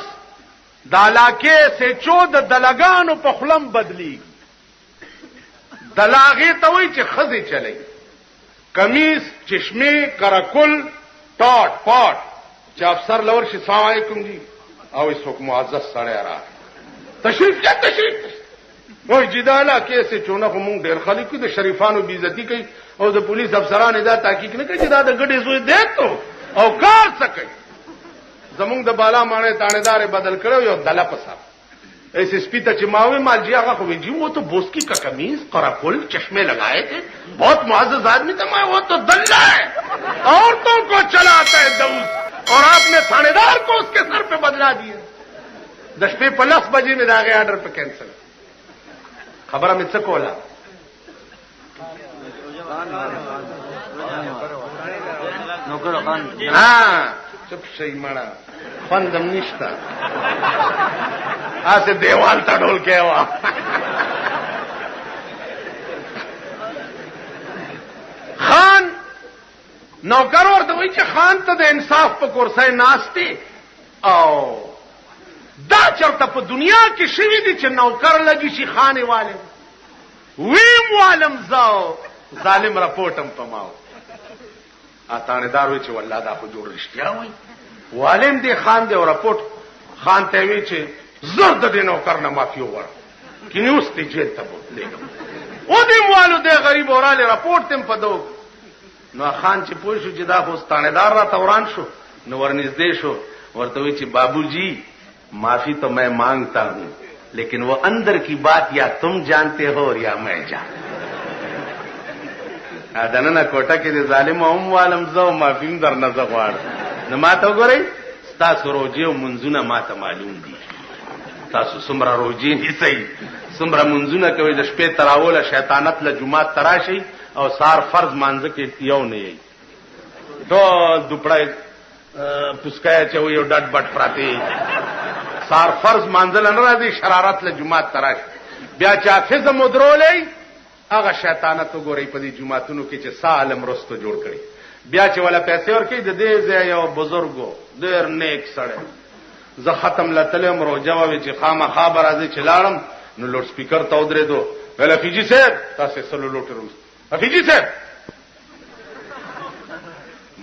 د علاقې سے چود دلګانو په خلم بدلی دلاغه ته وای چې خزي چلی کمیس چشمه کرکل ټاټ پاټ چې افسر لور شي السلام علیکم جی او څوک معزز سره را تشریف وای جداله کیسه چونه کوم ډیر خلک د شریفانو بی عزتی کوي او د پولیس افسرانو دا تحقیق نه کوي چې دا د ګډې زوی دی ته او کار څه کوي زمونږ د بالا مانه تانیدار بدل کړو یو دله پسا ایسے سپیتا چې ماوي مال جی هغه خو جی وہ تو بوسکی کا قمیص قراقل چشمے لگائے تھے بہت معزز آدمی تھا میں وہ تو دلہ ہے عورتوں کو چلاتا ہے دوس اور آپ نے تھانے-دار کو اس کے سر پہ بدلا دیا 10:50 بجے میں داغے آرڈر پہ کینسل خبر میں څه کولا ہاں چپ شي مړه خوندم نشتا آسه دیوال تا ډول کېوا خان نوکر ورته وایي چې خان ته د انصاف په کرسۍ ناشتي او دا چرته په دنیا کې شوی دي چې نوکر لګي شي خانه والے ویم والم زاو ظالم راپورټم پماو اتانیدار وی چې والله دا خو جوړ رښتیا وای والم دی خان دی راپورټ خان ته وی چې زرد دی نوکر نه معافي وغواړه کینه اوس ته جیل ته بوتلېږم او دې موالو دی غریب اوراله راپورټ تم پدو نو خان چې پوه شو چې دا خو ستانیدار را توران شو نو ورنږدې شو ورته وی چې بابو جی معافی تو میں مانگتا ہوں لیکن وہ اندر کی بات یا تم جانتے ہو یا میں جانتا دننه کوټه کې د ظالم هم عالم زو معافیم در نه زغوار نه ماته وګورئ تاسو روزي او منځونه ماته معلوم دي تاسو څومره روزي نه صحیح څومره منځونه کوي د شپې تراوله شیطانت له جمعات تراشي او سار فرض مانځه کې یو نه یي ټول دوپړای پسکای چې یو ډټ بټ پراته سار فرض مانځل نه راځي شرارت له جمعات تراشي بیا چې حافظ مدرولې هغه شیطانت وګوري په دې جمعاتونو کې چې سالم رستو جوړ کړي بیا چې ولا پیسې ورکړي د دې ځای یو بزرګو ډېر نیک سړی زه ختم لتلم روجاوي چې خامخا راځي چې لاړم نو لوډ سپیکر ته ودرېدو ویل افیجی صاحب تاسو سلو لوټ روز افیجی صاحب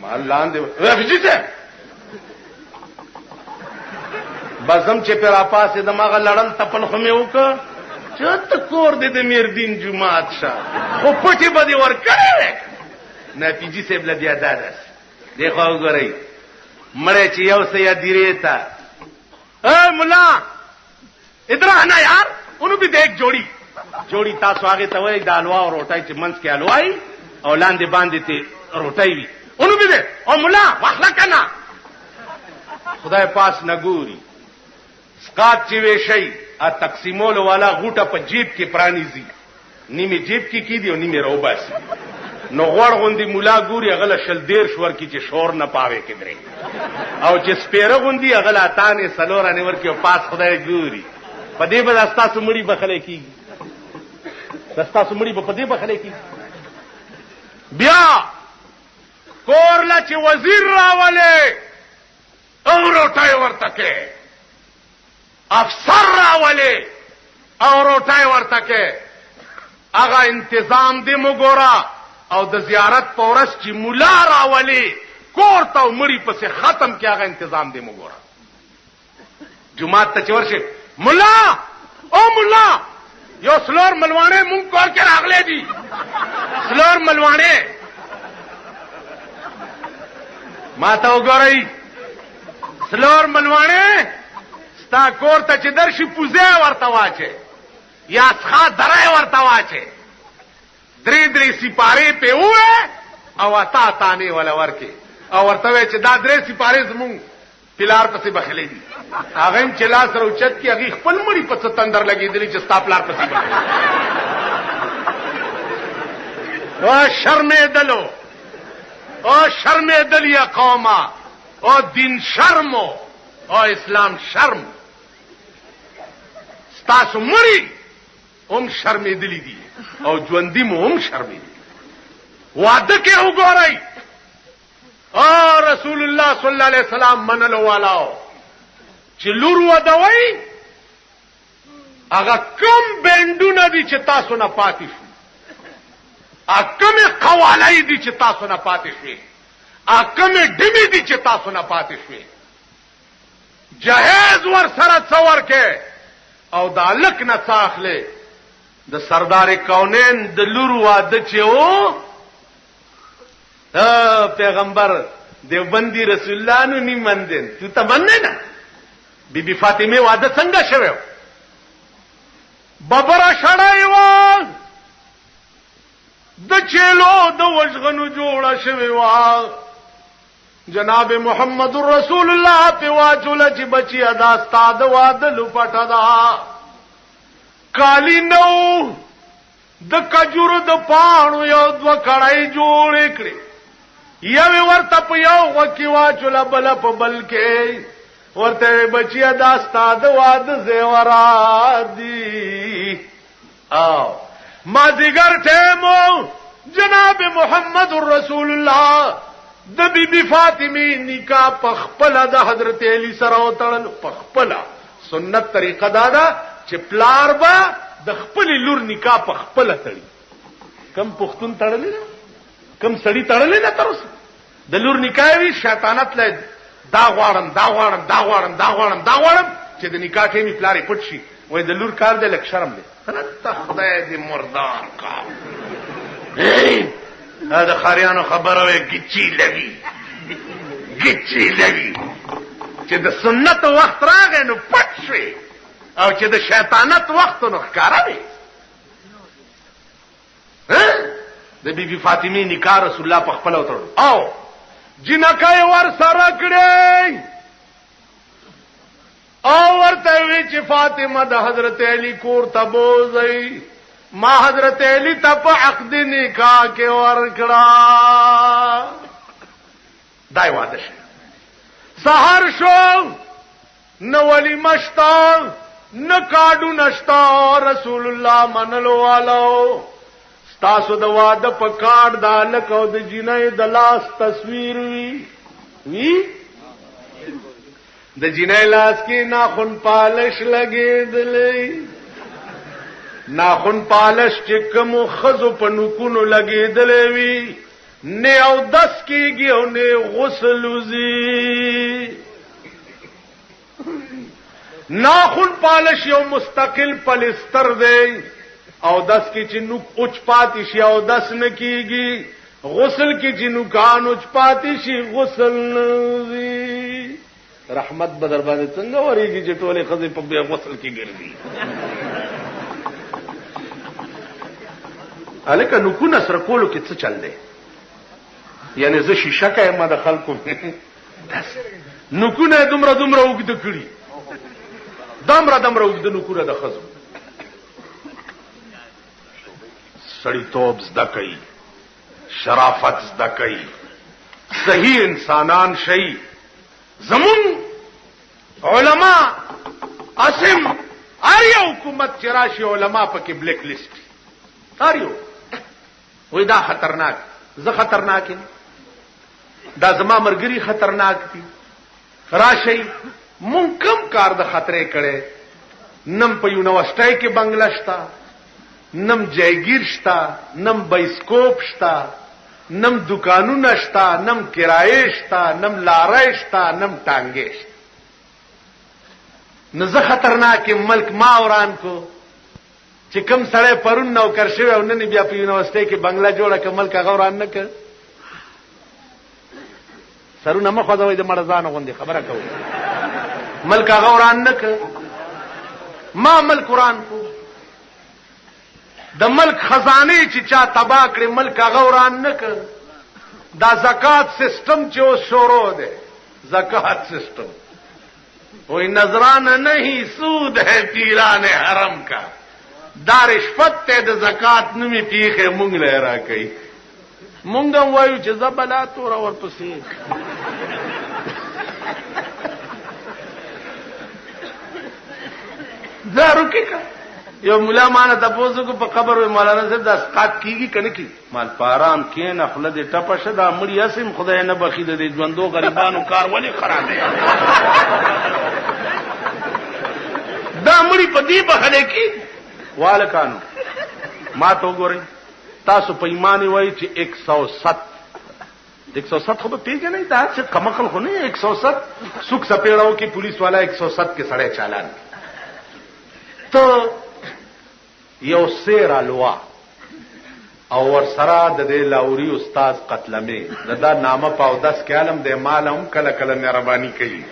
مال لاندې افیجی صاحب بزم چې پر اپاسه دماغه لړل تپل خو مې وکړ چت کور دې د میر دین جمعات شه خو پټي باندې ور کړې نه پیجی صاحب له بیا دادس دیکھو وګورئ مړې چې یو سې یادیره تا मुला इधर आना यार उन्हों भी देख जोड़ी तासो आगे तवई द हलवा और रोटाई च मंस के हलवाई और लांदे बांधे थे रोटाई भी उन्हों भी देख और मुला वाखला करना खुदाए पास नगूरी स्कात चिवे शई आ तकसीमोल वाला गूटा पर जीप के प्राणी जी नीमे जीप की दी और नीमे रोबासी नो गड़ गुंदी मुला गुरी अगला शल देर श्वर की चे शोर न पावे किधरे और जे स्पेरो गुंदी अगला ताने सलोरा नेवर के पास खुदाए गुरी पदे बस्ता सुमड़ी बखले की दस्ता सुमड़ी पदे बखले की ब्या कोरला चे वजीर रावले और उठाए वर्तके अफसर रावले और उठाए वर्तके आगा इंतजाम दे मुगोरा और द जियारत पौरस ची मुला रावले कोरता उमड़ी पर से खत्म किया गया इंतजाम दे मुगोरा जुमात तचवर से मुला ओ मुला यो स्लोर मलवाने मुंह कोर के रागले जी स्लोर मलवाने माता उगोरई स्लोर मलवाने स्ता कोर तच दर्शी पुजे वर्तवाचे या स्खा दराय वर्तवाचे द्री सिपारे पे हुए अवता ताने वाला वर्के और तवे च दादरे सिपारे जमू पिलार पसे बखले दी आगम चला सर उचत की अगी खपल मड़ी पस तंदर लगी दिली जस्ता पिलार पसे बखले ओ शर्मे दलो ओ शर्मे दलिया कौमा ओ दिन शर्मो ओ इस्लाम शर्म स्तासु मड़ी ओम शर्मे दिली दी और ज्वंदी में ओम शर्मे दी वाद के हो गौरई और रसूलुल्लाह सल्लल्लाहु अलैहि वसल्लम मनलो वालाओ चिल्लूर वदवई अगर कम बेंडू नदी चिता सुना पाती कम कवालाई दी चिता सुना पाते कम डिमी दी चिता सुना पाते जहेज वर सरत सवर के और दालक न साखले द सरदार कौनेन द लुरुआ दचे पैगंबर देवबंदी रसूलुल्लाह नु नी मंदेन तू त मनने ना बीबी फातिमे वाद संग शवे बबरा शड़ाईवा द चेलो द वजगनु जोड़ा शवे वा जनाब मोहम्मद रसूलुल्लाह पे वाचुल ची बची अदा स्ताद वाद लुपटदा काली नौ द कजूर द पाणु यो द कड़ाई जोड़े करे यवे वर्तप यो वकीवा चुला बलप बल के वर्ते बचिया दास्ताद वाद जेवरादी आओ मादिगर टेमो जनाब मोहम्मद रसूलुल्लाह द बीबी फातिमी निका पखपला द हजरत अली सराव तड़ल पखपला सुन्नत तरीका दादा चिपलार बा द खपली लूर निका पखपला तड़ी कम पुख्तुन तड़ले ना कम सड़ी तड़ले ना तरस द लूर निकाय भी शैतानत ले दागवाड़म चे द निकाठे मी प्लारे पुटशी वही द लूर कार दे लक शर्म ले खुदाए दे मुर्दार का द खारियानो खबर है गिच्ची लगी चे द सुन्नत वक्त रा गए नु पटशे और चे द शैतानत वक्त नु खकारा भी द बीबी फातिमी निकाह रसूलुल्लाह पखपला उतर आओ जिनकाय वर सरकड़े और तवी फातिमा द हजरत अली कोर तबोजई मां हजरत अली तप अक्द निकाह के वर्कड़ा दायवादश सहर शो न वली मश्ता न काडू नश्ता रसूलुल्लाह मनलो वालो स्तासु दवाद पकाड़ दाल कौद जिनय दलास तस्वीर वी द जिनय लास की नाखुन पालश लगे दिले नाखुन पालश चिकम खजु पनुकुन लगे दिलेवी ने औ 10 की गियो ने गुसलुजी नाखुन पालश यो मुस्तकिल पलिस्तर दे और 10 की चिन्नुक उच पातिशी और 10 न कीगी गुसल की चिन्नुकान उच पातिशी गुसल رحمت به در باندې څنګه ورېږي چې ټولې ښځې په بیا غسل کې ګرځي. هلکه نکونه سره کولو کې څه چل دی؟ یعنی زه شیشه کایم د خلکو نکونه دومره دومره اوږده کړي، دومره دومره اوږده نکونه د ښځو. سړیتوب زده کوي، شرافت زده کوي، صحیح انسانان شي. زمون علما اسم هر یو حکومت چې راشي علما پکې بلیک لیست هر یو وای دا خطرناک، زه خطرناک یم، دا زما مرګري خطرناک دي. راشي مونږ کم کار د خطرې کړي، نم په یونیورسيټي کې بنگلا شتا، نم جایگیر شتا، نم بایسکوپ شتا، نم دکانونه شتا، نم کرایه شتا، نم لارای شتا، نم ټانګې شتا. نو زه خطرناک ملک ما وران کو چې کم سړی پرون نوکر شوی او نن بیا په یونیورسيټي کې بنگلا جوړه ک ملک هغه وران نه ک. سرونه مخه دوی د مرزان غوندي خبره کوي، ملک هغه وران نه ک. ما ملک وران کو، د ملک خزانه چې چا تبا کړی ملک هغه وران نه ک. دا زکات سسٹم چې اوس شروع دی، زکات سسٹم وہی نذرانہ نہیں سود ہے پیران حرم کا، دا رشوت ته د زکات نومي پیخه مونږ له را کوي. مونږ هم وایو چې زبلا تور ورپسې زارو کې کا یو مولا مانه تاسو کو په قبر و مولانا صاحب د اسقات کیږي کنه کی مال پارام کین خپل د ټپه شدا مړی اسیم خدای نه بخید د ژوندو غریبانو کار ولی خراب دی. دا مړی په دې بخله کی والکانو ما تو ګورئ تاسو په ایمان وای چې 107 خو به پیژنې دا چې کمقل خو نه 107 سوک سپېړاو کې پولیس والا 107 کې سړی چالان ته یو سیر الوا او ور سره د دې لاوري استاد قتلمه دا نامه پاو 10 کالم د مالهم کله کله مهرباني کوي.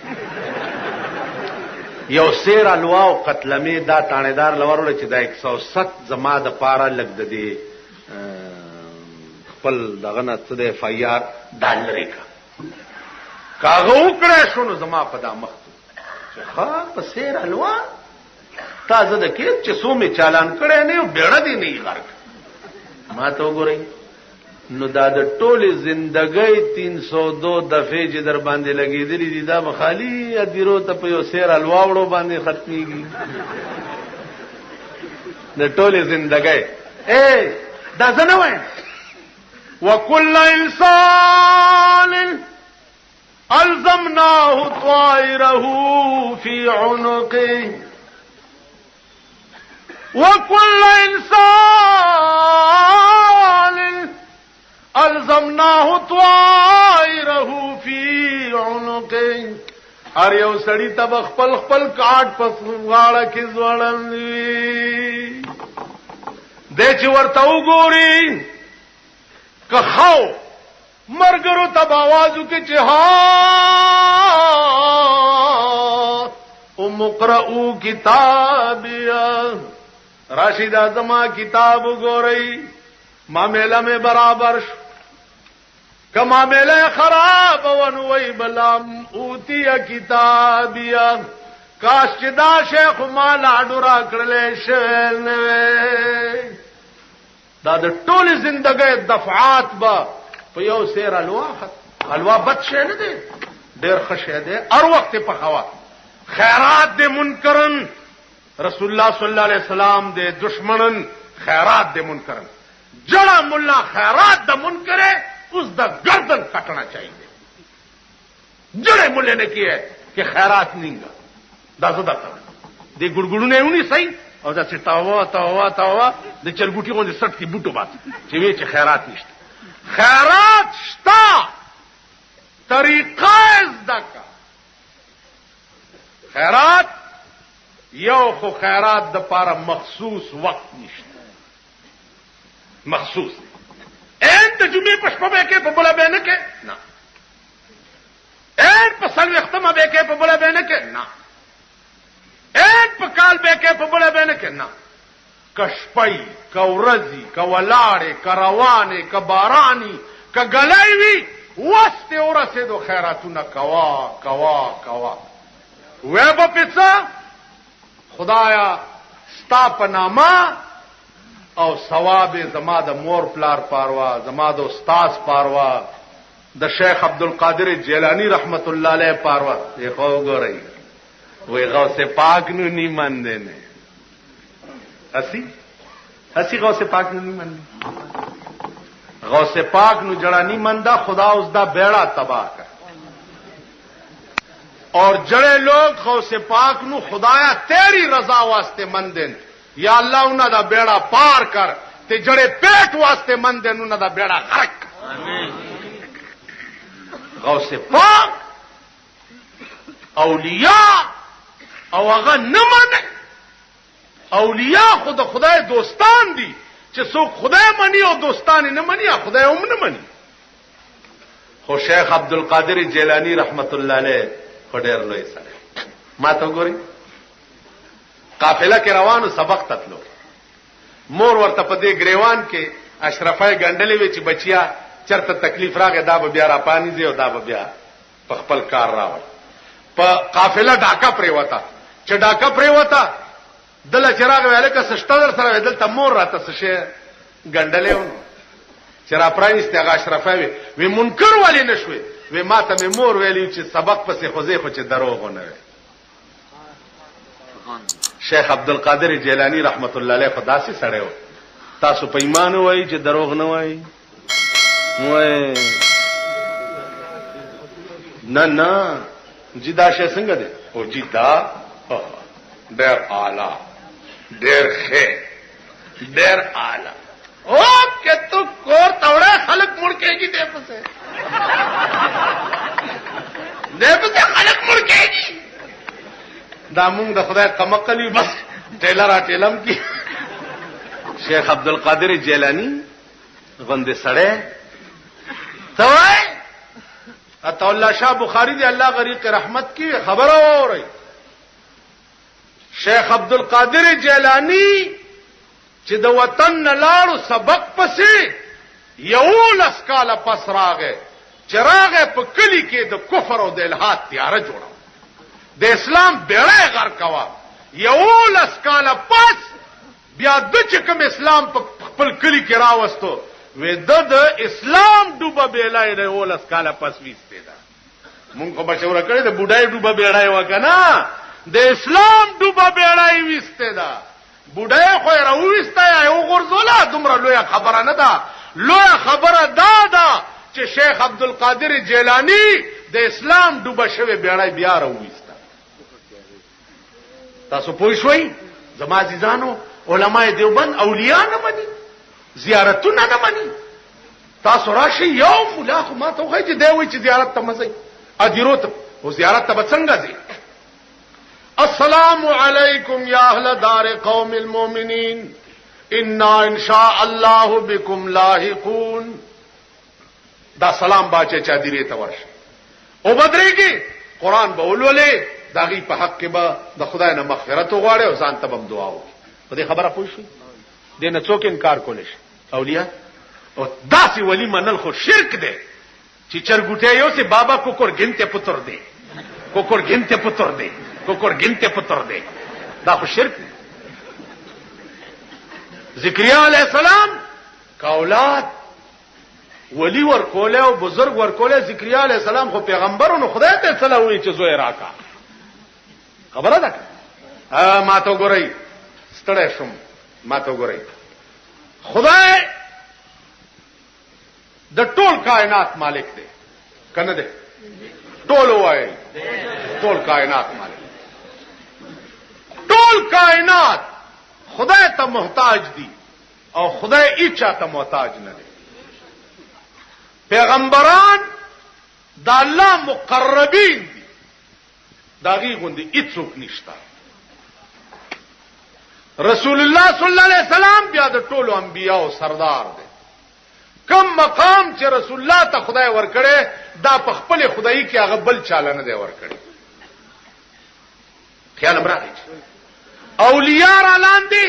یو سیر الوا او قتلمه دا تانیدار لورول چې دا 107 زما د پاره لګ د دې خپل دغه نه څه د اف ای آر دالري کاغه وکړې شنو زما په دا مخ ها په سیر الوا تازه د کې چې سومې چالان کړي نه بیړه دی نه غرق ما ته وګورئ نو دا د ټوله زندګۍ 302 دفعې چې در باندې لګېدلې دي دا مخالي ادیرو ته په یو سیر الواوړو باندې ختميږي د ټوله زندګۍ دا زنه وای وکل انسان الزمناه طائره في عنقه وكل انسان الزمناه طائره في عنقه. هر یو سړی ته خپل خپل کاټ پس غاړه کې ځوړندوي د چې ورته وګوري که خو مرګرو ته आवाज وکړي چې ها او مقرؤ کتابیا راشد اعظم کتاب وګورئ معاملہ میں برابر شو کما معاملہ خراب ونوي بلام اوتی کتابیا کاش چې دا شیخ مال اډورا کړلې شل دا د ټول زندګۍ دفعات با په یو سیر الوا بد شي نه دي ډېر خشه دي هر وخت په خوا خیرات دې منکرن رسول الله صلی الله علیه وسلم دې دشمنن خیرات دې منکرن جڑا ملا خیرات د منکر ہے اس دا گردن کٹنا چاہیے جڑے ملے نے کی ہے کہ خیرات نہیں گا دا زدہ کرنا دے گڑگڑو نے انہی صحیح اور دا سے تاوا دے چرگوٹی کو دے سٹ کی بوٹو بات چوئے چھ خیرات نشتا خیرات شتا طریقہ ازدہ کا خیرات یو خو خیرات دا پارا مخصوص وقت نشتا مخصوص این د جمعې په شپه به کې په بل به نه کې نه این په څلوېښتمه به کې په بله به نه کې نه این په کال به کې په بله به نه کې نه که شپی که ورځي که ولاړې که روانې که باراني که ګلی وي وس دې ورسېدو خیراتونه کوا کوا کوا وی به پې څه خدایا ستا په نامه او ثواب زما د مور پلار پاروا زما د استاد پاروا د شیخ عبدالقادر جیلانی رحمت الله علیه پاروا یہ خو ګورئ وی غوث پاک نو نی مندے نے ہسی غوث پاک نو نی مندے غوث پاک نو جڑا نی مندا خدا اس دا بیڑا تباہ کر اور جڑے لوگ غوث پاک نو خدایا تیری رضا واسطے مندے یا اللہ انہاں دا بیڑا پار کر تے جڑے پیٹ واسطے مندے انہاں دا بیڑا غرق غوث پاک اولیاء او هغه نه منه اولیاء خود خدای دوستان دي چې څوک خدای مني او دوستان نه مني خدای هم نه مني خو شیخ عبدالقادر جیلانی رحمت الله علیه خډیر لوی سره ما ته ګوري قافله کې روانو سبق تتلو مور ورته په دې گریوان کې اشرفای ګندلې وی چې بچیا چرته تکلیف راغی دا به بیا را پانی دی او دا به بیا په خپل کار راوړ په قافله ډاکا پرې وتا چې ډاکا پرې وتا دله چراغ ویل که سشتر سره دلته مور راته سشه ګندلې ونه چې را پرانیسته هغه اشرفای وی منکر والی نشوي وی ماته مې مور ویلی چې سبق پسې خوځې خو چې دروغ نه وي شیخ عبدالقادر جیلانی رحمت الله علیه خداسي سره و تاسو په ایمان وای چې دروغ نه وای وای نه جی دا شی څنګه دی او جی دا ډېر اعلی ډېر ښه ډېر اعلی او که تو کور توړه خلک مړ کېږي دې پسې خلک مړ کېږي دا مونږ د خدای قمقلی بس ټیلر ټیلم کی شیخ عبدالقادر جیلانی غندې سړی توای عطا الله شاه بخاری دی الله غریق رحمت کی خبر اوري شیخ عبدالقادر جیلانی چې د وطن لاړو سبق پسې یو لس کاله پس راغې چراغ په کلی کې د کفر او د الحاد تیار جوړو د اسلام بیړۍ غر کوا یو لس کاله پس بیا د چکم اسلام په خپل کلی کې راوستو وې د اسلام ډوبه بیړۍ د یو لس کاله پس وېسته ده مونږ په مشوره کړې د بوډای ډوبه بیړۍ وکنه د اسلام ډوبه بیړۍ وېسته ده بوډای خو راوېسته یو غرزوله دومره لوی خبره نه ده لوی خبره ده چې شیخ عبدالقادر جیلانی د اسلام ډوبه شوی بیړۍ بیا راوېسته تاسو پوه شئ زما عزیزانو علماء دیوبند اولیاء نه مني زیارتونه نه مني تاسو راشي یو مولا خو ما ته وایي چې دی وایي چې زیارت ته مزي ادیرو ته او زیارت ته څنګه ځي السلام علیکم یا اهل دار قوم المؤمنین انا ان شاء الله بكم لاحقون دا سلام باچه چا دیره ته ورشه او بدرې کې قران به ولولې داغي په حق کې به د خدای نه مغفرت وغواړي او ځان ته هم دعا وکړي په دې خبره پوه شئ دې نه څوک انکار کولی شي اولیاء او داسې ولی منل خو شرک دی چې چرګوټه یو سي بابا کوکر ګنته پتر دی کوکر ګنته پتر دی کوکر ګنته پتر دی دا خو شرک دی ذکریا علیہ السلام کا اولاد ولی ورکوله او بزرگ ورکوله ذکریا علیہ السلام خو پیغمبرونو خدای ته صلاوي چې زوی راکا خبره ده ما ته ګورئ ستړی شم ما ته ګورئ خدای د ټول کائنات مالک دی کنه دی ټول وای ټول کائنات مالک ټول کائنات خدای ته محتاج دي او خدای ایچا ته محتاج نه دی پیغمبران د الله مقربین دي داغي غوندي هیڅوک نشتا رسول الله صلی الله علیه وسلم بیا د ټولو انبیانو سردار دی کم مقام چې رسول الله ته خدای ورکړي دا په خپل خدای کې هغه بل چاله نه دی ورکړي. خیال امراغی اولیاء را لاندې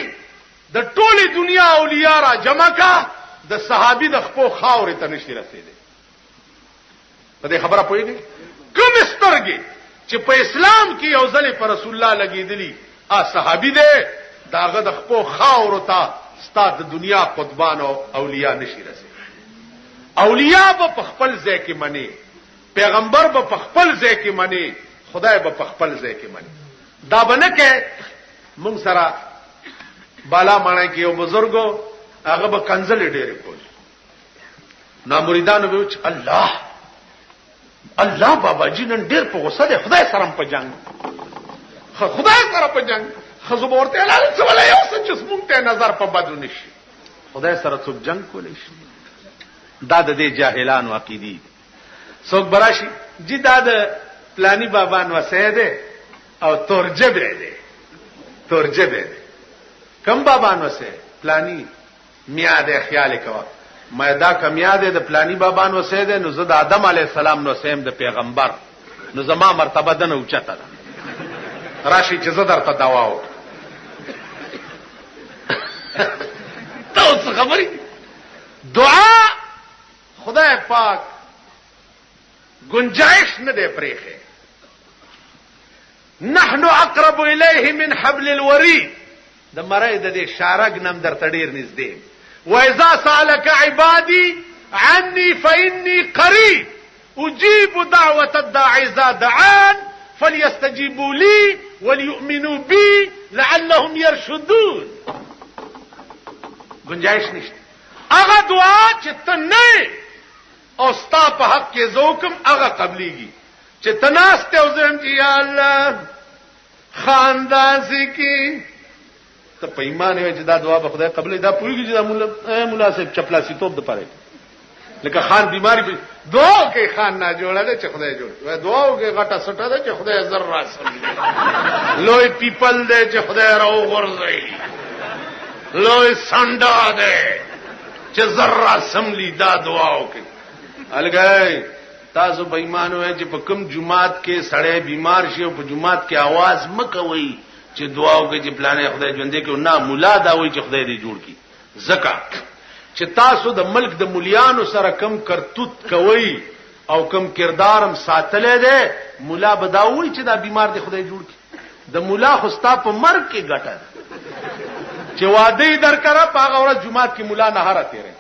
د ټوله دنیا اولیاء را جمع کا د صحابي د خپل خاورې ته نشي رسیدي. په دې خبره پوهیږي کوم سترګې چې په اسلام کې یو ځلې پر رسول الله لګېدلی صحابي دی داغه د خپل خاور ته ستاد د دنیا قطبان او اولیاء نشي رسیدي. اولیاء په خپل ځای کې مني، پیغمبر په خپل ځای کې مني، خدای په خپل ځای کې مني. دا بنه کې موږ سره بالا مانای کې یو بزرګو هغه به کنزل ډېر کول. نا مریدانو به چې الله بابا جی نن ډېر په غوسه دی، خدای سره په جنگ، خدای سره په جنگ. خزو ورته اعلان څه ولا یو څه چې مونږ ته نظر په بدو نشي، خدای سره څوک جنگ کولی شي. دا د دې جاهلانو عقیدې. څوک براشي جی دا د پلانی بابا نو سیده او تورجبه دی، تورجبه دی. کم بابا نو سه پلانی میاده خیال کوا مې دا کمیاده د پلانی بابا نو سیده نو زه د آدم علی السلام نو سیم د پیغمبر نو زما مرتبه ده نو اوچته ده راشي چې زه درته دواو. تاسو خبري دعا خدای پاک گنجائش نه دی پرېخه. نحنو اقرب الیه من حبل الورید د مړی د دې شارګ نم درته ډیر نږدې. واذا سالك عبادي عني فاني قريب اجيب دعوه الداعي اذا دعان فليستجيبوا لي وليؤمنوا بي لعلهم يرشدون. گنجائش نشته. هغه دعا چې تنه او ستا په حق کې زوکم هغه قبليږي چې تناسته او زم چې یا الله خاندان سکی ته په ایمان وي چې دا دعا به خدای قبلې. دا پوریږي چې دا مولا صاحب چپلاسی توپ د پاره لکه خان بیماری به دعا کوي خان نه جوړه چې خدای جوړ وي، دعا کوي غټه سټه ده چې خدای زر راسم لوی پیپل ده چې خدای راو غورځي، لوی سنډا ده چې زر راسم لی. دا دعا کوي الګای. تاسو به ایمان وي چې په کوم جمعات کې سړی بیمار شي او په جمعات کې आवाज مکوي چې دعا وکړي چې پلانې خدای ژوندې کې نه مولا دا وایي چې خدای دې جوړ کړي. زکات چې تاسو د ملک د مليانو سره کم کرتوت کوي او کم کردارم ساتلې ده مولا بداوي چې دا بیمار دې خدای جوړ کړي. د مولا خو ستا په مرګ کې ګټه چې وعده درکړه په هغه ورځ جمعات کې مولا نه هره تیرې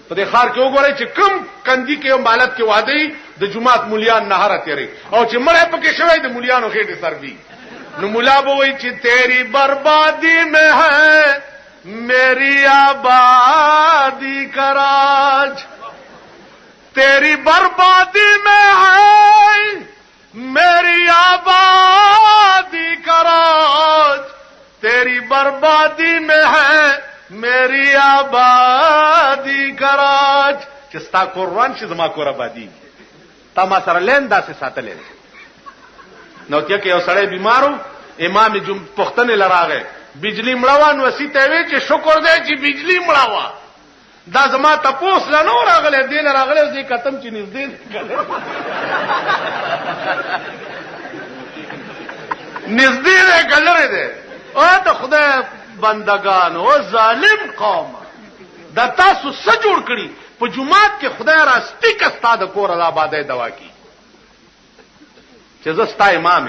په دې خار کې وګورئ چې کم کندي کې او مالت کې وعده د جمعات مليان نه هره تیرې او چې مړ په کې شوی د مليانو خېټه سروي نو مولا به وایي چې تیری بربادی میں ہے میری آبادی کا راج، تیری بربادی میں ہے میری آبادی کا راج، تیری بربادی میں ہے میری آبادی کا راج. چې ستا قرآن چې زما کور آبادی تا ما سره لین داسې ساتلې. نو کې یو سړی بیمارو امام پښتنه لراغه بجلی مړوان وسیته وی چې شکر دې چې بجلی مړوا. دا زما تاسو لا نور راغله دې راغله چې ختم چې نږدې نږدې کلره دې او ته خدای بندگان او ظالم قوم دا تاسو څه جوړ کړی په جمعات کې خدای راستی کستا د کور آبادی دوا کی چې زستا امام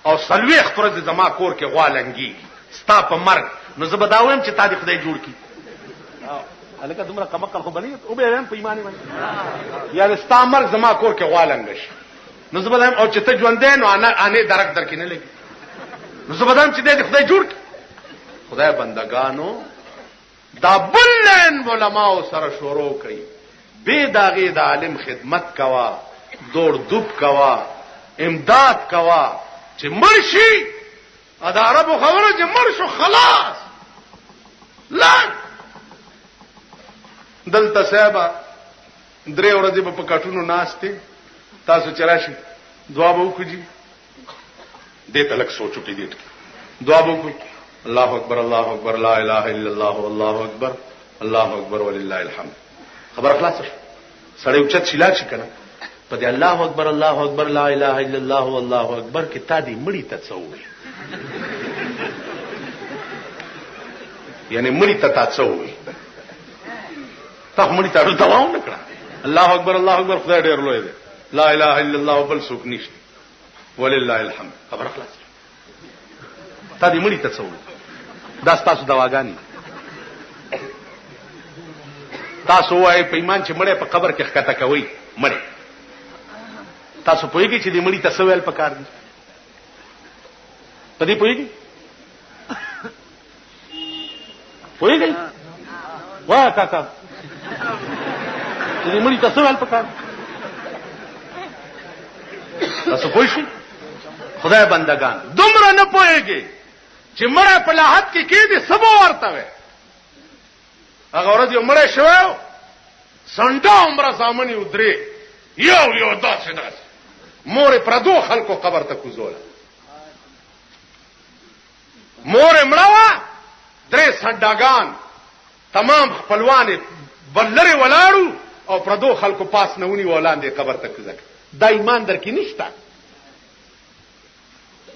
او سلوي خپرز زما کور کې غوالنګي ستا په مرګ نو زه بداوم چې تا دې خدای جوړ کی. الکه دومره کمکل خو بنی او به هم په ایمان باندې یا ستا مرګ زما کور کې غوالنګش نو زه بداوم او چې ته ژوندې نو انې درک درکې نه لګي نو زه بداوم چې دې خدای جوړ کی. خدای بندگانو دا بلن علماء سره شروع کړي به داغه د عالم خدمت کوا دور دوب کوا امداد کوا چې مرشي ادا عربو خبره چې مرشو خلاص لا دلته صاحب درې ورځې په کټونو ناشته تاسو چرشي دعا به وکړي دې تلک سوچو کې دې دعا به وکړي. الله اکبر الله اکبر لا اله الا الله والله اکبر الله اکبر ولله الحمد. خبر خلاص سړی اوچت شیلا شي کنه په دې الله اکبر الله اکبر لا اله الا الله والله اکبر کې تا دې مړی ته څووي یعنی مړی ته تا څووي تا مړی ته دوا نه کړه الله اکبر خدای ډېر لوی دی لا اله الا الله بل څوک نشته ولله الحمد خبر خلاص تا دې مړی ته څووي دا تاسو دواګانی تاسو وای په ایمان چې مړی په قبر کې ښکته کوي مړی تاسو پوهیږئ چې دې مړی ته څه ویل پکار دي په دې پوهیږئ وای کاکا دې مړی ته څه ویل پکار تاسو پوه شئ خدای بندگان دومره نه پوهیږئ چې مړی په لاحت کې کېدی سبا ورته وي هغه ورځ یو مړی شوی سنډه عمره سامنې ودرې یو داسې مورې پردو خلکو قبر ته کوزوله مورې مړه وه 3 سنډاګان تمام خپلوانې بلرې ولاړو او پردو خلکو پاس نه ونیو ولاندې قبر ته کوزه دا ایمان در کې نشته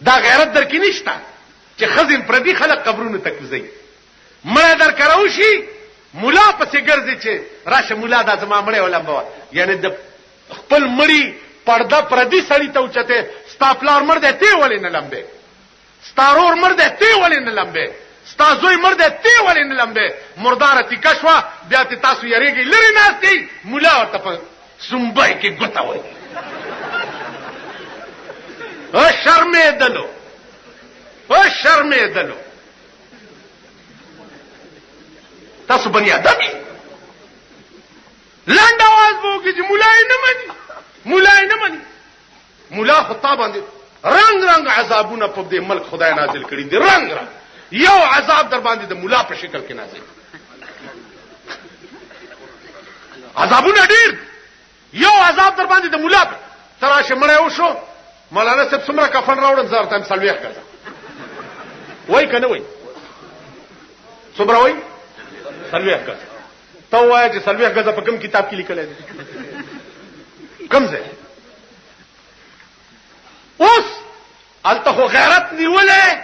دا غیرت در کې نشته چې خزین پردي خلک قبرونو ته کوزي مړه در کراو شي مولا پسې ګرځي چې راشه مولا دا زما مړی ولمبه یعنی د خپل مړی پرده پردي سړی ته اوچته ستا پلار مړ دی تی ولې نه لمبه ستا رور مړ دی تی ولې نه لمبه ستا زوی مړ دی تی ولې نه لمبه مردار تی کشوا بیا ته تاسو یریږي لری ناستي مولا ورته په سنبای کې ګوتا وای او شرمېدلو تاسو بنی آدمی لاند आवाज وو کې چې مولای نه مني مولا خطاب باندې رنگ عذابونه په دې ملک خدای نازل کړي دي رنگ یو عذاب در باندې د مولا په شکل کې نازل عذابونه ډیر یو عذاب در باندې د مولا تراشه مړ وشو مولانا صاحب څومره کفن راوړم زار تم سلويخ کړه وای کنه وای څومره وای سلويخ کړه ته وای چې سلويخ غزه په کوم کتاب کې لیکل دي کوم ځای اوس الته غیرت نیولې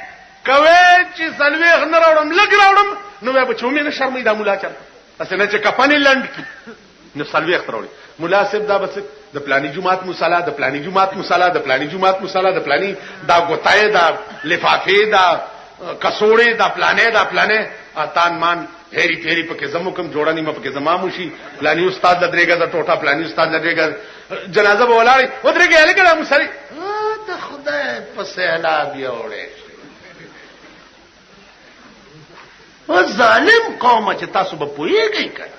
کوي چې سلويخ نه راوړم لګ راوړم نو به چومې نه شرمې د مولا چر اسنه چې کفن لند کی نو سلويخ راوړي مولا صاحب دا بس د پلاني جمعات مصلا د پلاني جمعات مصلا د پلاني جمعات مصلا د پلاني دا غوتای دا لفافه دا کسوړې دا پلانې اتان مان هېری پکې زمو کوم جوړانی م پکې زمامو شي پلاني استاد لدرېګا د ټوټه پلاني استاد لدرېګا جنازه به ولاړی ودرېګا الګا مصری ته خدای په سیلاب یوړې او ظالم قوم چې تاسو به پوېږئ کړه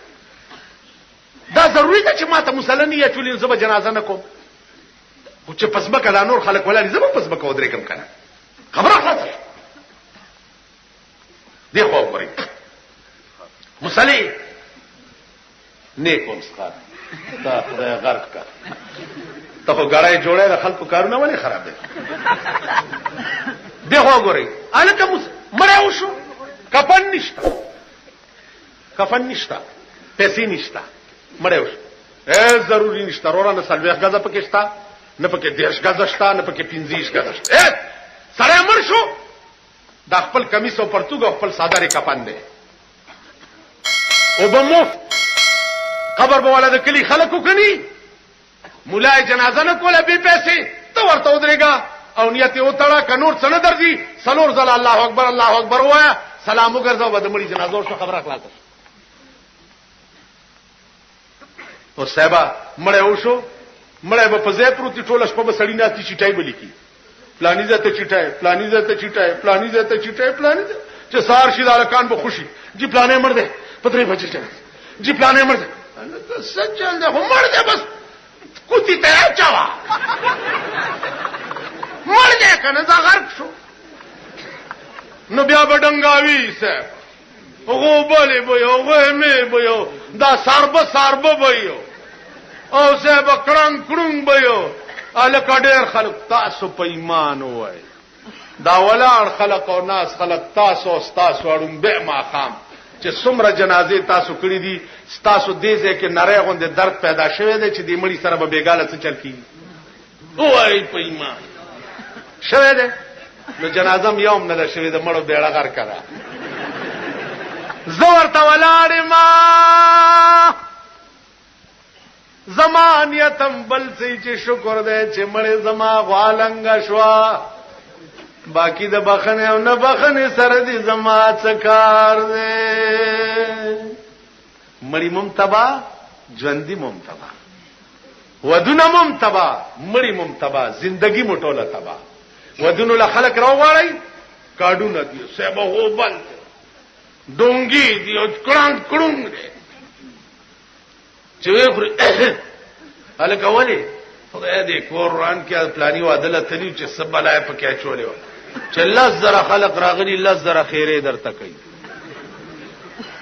دا ضروري ده چې ماته مسلمانۍ یا چولین زبه جنازه نه کوم خو چې پسبکه دا نور خلک ولاړي زبه پسبکه ودرې کوم کنه خبره خلاصه دی خو وګورئ مصلی نیکوم څخه تا خدای غرق کا ته غړای جوړه د خلکو کارونه ولې خراب دي دی خو وګورئ الکه مړ وشو کفن نشتا پیسې نشتا مړ وشو ضروري نشتا رورانه سلويخ غزه پکې شتا نه پکې دیش غزه شتا نه پکې 15 غزه شتا سره مړ شو د خپل کمیس او پرتګ خپل صادره کفن دی او بموف قبر به ولادت کلی خلکو کني مولای جنازه نه کوله به پیسې ته ورته ودرېګا او نیت یو تړه کنور څنګه درځي سلور زل الله اکبر وایا سلام وګرځاو به د مړي جنازه شو خبره خلاصه او صاحب مړ وشو مړ به په ځای پروتي ټوله شپه به سړی نه تي چټای بلی کی پلاني ځته چټای چې سار شي دالکان به خوشي جی پلانې مړ دې پترې بچی جی پلانې مړ دې سچل ده مړ دې بس کوتی ته چاوا مړ دې کنه دا غرق شو نو بیا بډنګاوي سه هغه بلې به یو دا ساربه به یو او زه بکرنګ کړم به یو الکه ډېر خلک تاسو په ایمان وای دا ولار خلق او ناس خلق تاسو اړم به ما خام چې څومره جنازې تاسو کړې دي تاسو دې ځکه نری غوندې درد پیدا شوی دی چې دې مړي سره به بیګاله څه چل کیږي وای په ایمان شوی دی نو جنازم یوم نه ده شوی د مړو بیړه غر کړه زور ته ولاړې ما زمانیتم بل سي چې شکر دې چې مړې زما غوالنګ شوا باقی د بخنه او نه بخنه سره دي زما څکار دې مړی ممتبا ژوندۍ ممتبا ودونه ممتبا مړی ممتبا زندگی مټوله تبا ودونه له خلق راوغړی کاډونه دي سبا هو بل ډونګي دي او کړان کړون دي چې وې الکه ولی خدای دې قرآن کې پلاني وعده تللی چې سبا لای پکې چولې و چې الله زره خلق راغلي الله زره خیره درته کوي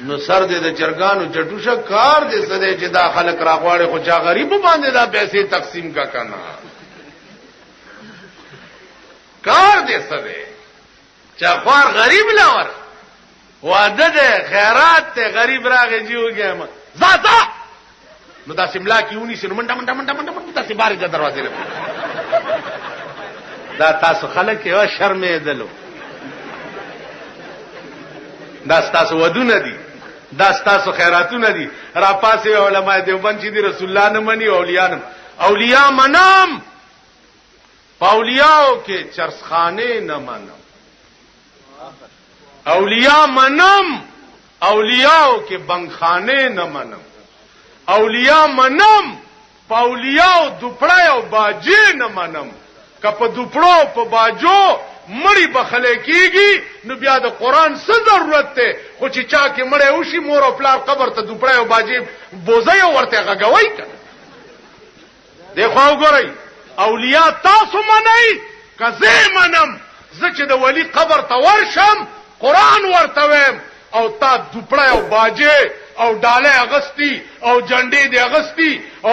نو سر دې د چرګانو چټوشه کار دې سده چې دا خلق راغواړي خو چا غریب باندې دا پیسې تقسیم کا کنه کار دې سده چا خوار غریب لاور وعده دې خیرات ته غریب راغی جوګم زاتا نو دا سیملا کیونی سي منډه منډه منډه منډه تاسو بارې د دروازې له دا تاسو خلک یو شرمې دلو دا تاسو ودونه دي دا تاسو خیراتونه دي را پاسه علماء دیوبند چې دي رسول الله نه مني اولیاء منام اولیاءو کې چرسخانه نه منم اولیاء منم اولیاءو کې بنگخانه نه منم اولیاء منم پاولیاء دوپړای او باجی نه منم کپ دوپړو په باجو مړی بخله کیږي نو بیا د قران څه ضرورت ته خو چې چا کې مړی وشي مور او پلار قبر ته دوپړای او باجی بوزي ورته غغوي کړه دیکھو وګورئ اولیاء تاسو منئ کزه منم زکه د ولی قبر ته ورشم قران ورته ویم او تا دوپړای او باجی او ډاله اغستی او جنډې دی اغستی او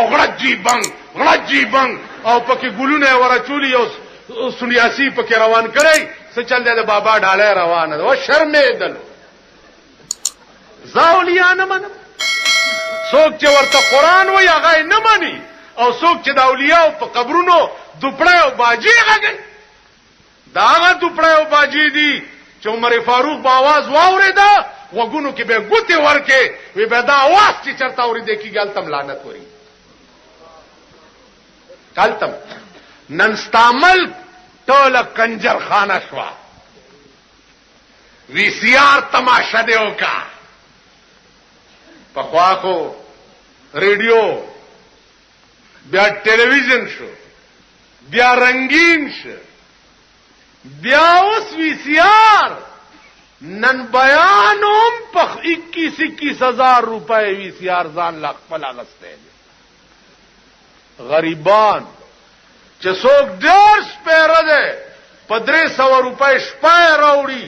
غړجی بنگ او پکې ګلونه ورچولی او سنیاسی پکې روان کړي څه چل دی د بابا ډاله روانه او شرمې دل زاولیان منم څوک چې ورته قران وای هغه نه مانی او څوک چې د اولیاء په قبرونو دوپړای او باجی غږی داغه دوپړای او باجی دی چې عمر فاروق په आवाज واوریدا وګونو کې به ګوتې ورکه وی به دا आवाज چې چرته اوري د کی ګالتم لعنت وري کالتم ننستعمل ټول کنجر خانه شوا وی سی آر تماشا دیو کا پخوا کو ریډیو بیا ټلویزیون شو بیا رنگین شو بیا اوس وی سی آر نن بیانوم پخ 21,000 روپے وی سی آر ځان لا خپل اغسته غریبان چې څوک ډېر سپیره ده په 300 روپے شپه راوړي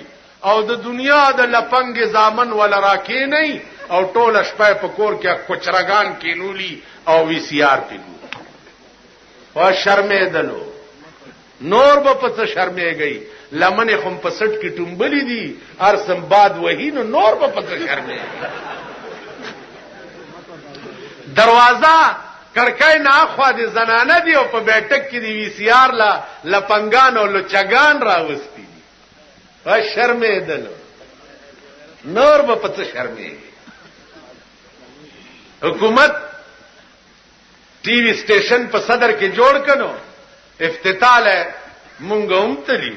او د دنیا د لپنګ زامن ولا راکې نه او ټول شپه په کور کې کوچرګان کینولي او وی سی آر پیګو وا شرمې دلو نور به پڅ شرمې گئی لمن خم په سټ کې ټومبلې دي ارسم باد وهینو نور به پڅ شرمې دروازه کړکای نه خو دې زنانه دی او په بیٹک کې دی وی سی آر لا لپنګان او لچګان راوستي دي وا شرمې دلو نور به پڅ شرمې حکومت ټي وی سټیشن په صدر کې جوړ کړو افتتاح له مونږ هم تلی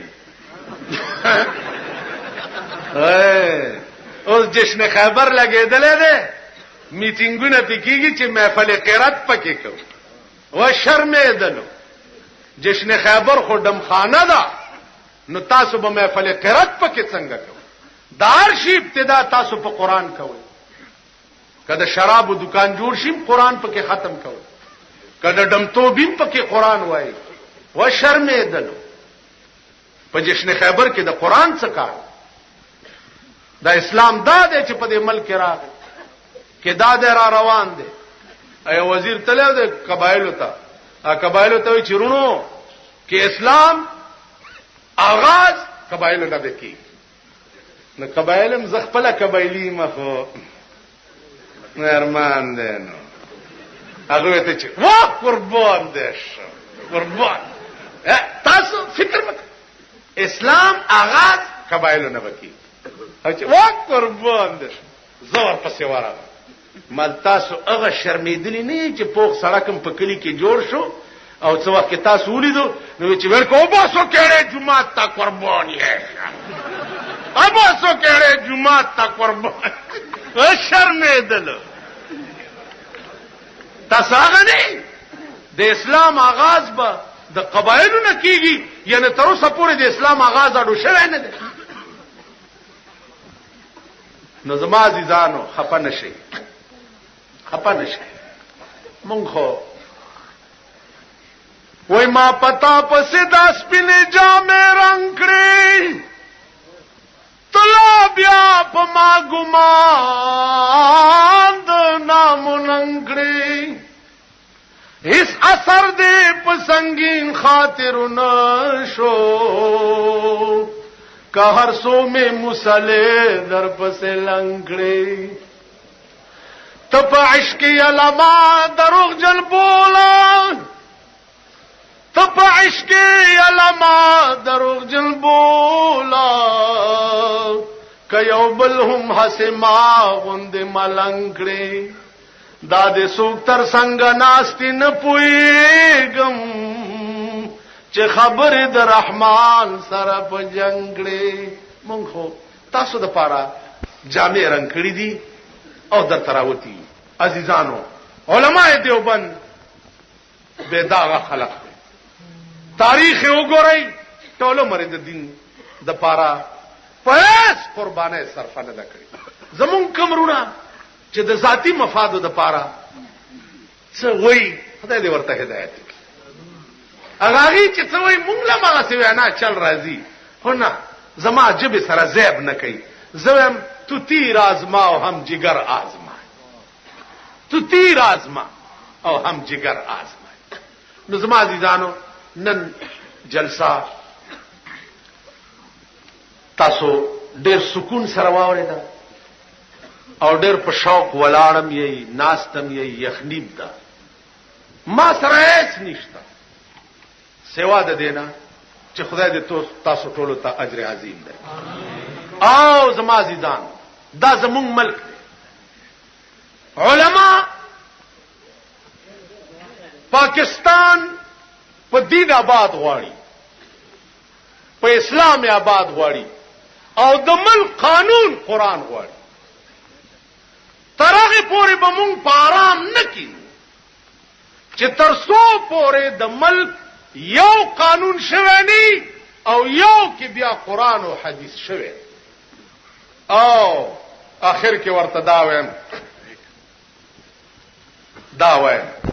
اوس جشن خیبر لګېدلې ده میټینګونه پکېږي چې محفل قرات پکې کو و شرمې دلو جشن خیبر خو دمخانه ده نو تاسو به محفل قرات پکې څنګه کو دار شي ابتدا تاسو په قران کوي کله شراب دکان جوړ شي قران پکې ختم کوي کله دمتوبین پکې قران وایي و شرمې دلو په جشن خیبر کې د قران څخه کار دا اسلام دا دی چې په دې ملک راغی کې دا را روان دی ای وزیر تلو د قبایلو ته چیرونو کې اسلام آغاز قبایلو نه وکي نو قبایلم ز خپل قبایلی مخو ارمان دی نو هغه ته چې وا قربان دې قربان تاسو فکر وکړئ اسلام آغاز قبایلو نه وکي چې وا قربان دې زور پسې واره مل تاسو هغه شرمېدلی نه چې پوخ سړکم په کلی کې جوړ شو او څو وخت تاسو ولیدو نو چې ورکو باسو کېړې جمعه تا قربان یې اباسو کېړې جمعه تا قربان شرمېدل تاسو هغه نه د اسلام آغاز به د قبایلو نه کیږي یعنی تر اوسه پورې د اسلام آغاز اډو شوی نه دی نو زما عزیزانو خفه نشئ مونږ خو وای ما پتا پسې د سپینې جامې رنگ کړې تلا بیا په ما ګمان د نامو ننګ کړې هیڅ اثر دې په سنگین خاطر نشو که هر سو میں مسلے در پسې لنګړې ته په عشق علما دروغ جن بولا ته په عشق علما دروغ جن بولا که یو بل هم حسما غند ملنګړې دا دې سوک تر څنګه ناستی نه پويګم چې خبر د رحمان سره په جنگړې مونږ خو تاسو د پاره جامې رنگ کړې دي او در تراوتی عزیزانو علماء دیوبند بے داغه خلق تاریخ وګورئ ټول مرید دین د پاره پس قربانه صرف نه کړی زمون کمرونه چې د ذاتی مفادو د پاره څه وای خدای دې ورته هدایت اغاغي چې څه وای مونږ لا ما څه وینا چل راځي خو نه زما جبه سره زیب نه کوي زم تو تیر آزما او هم جگر آزما تو تیر آزما او هم جگر آزما نو زما عزیزانو نن جلسه تاسو ډېر سکون سره واوریدا او ډېر په شوق ولاړم یې ناستم یې یخنیب دا ما سره هیڅ نشته سوا د دینا چې خدای دې تاسو ټول ته اجر عظیم دی او زما عزیزان دا زمون ملک دی علما پاکستان په دین آباد غواړي په اسلام آباد غواړي او د ملک قانون قران غواړي ترغه پورې به مونږ په آرام نکې چې ترسو پورې د ملک یو قانون شوی نی او یو کې بیا قران او حدیث شوی او اخر کې ورته دا وایم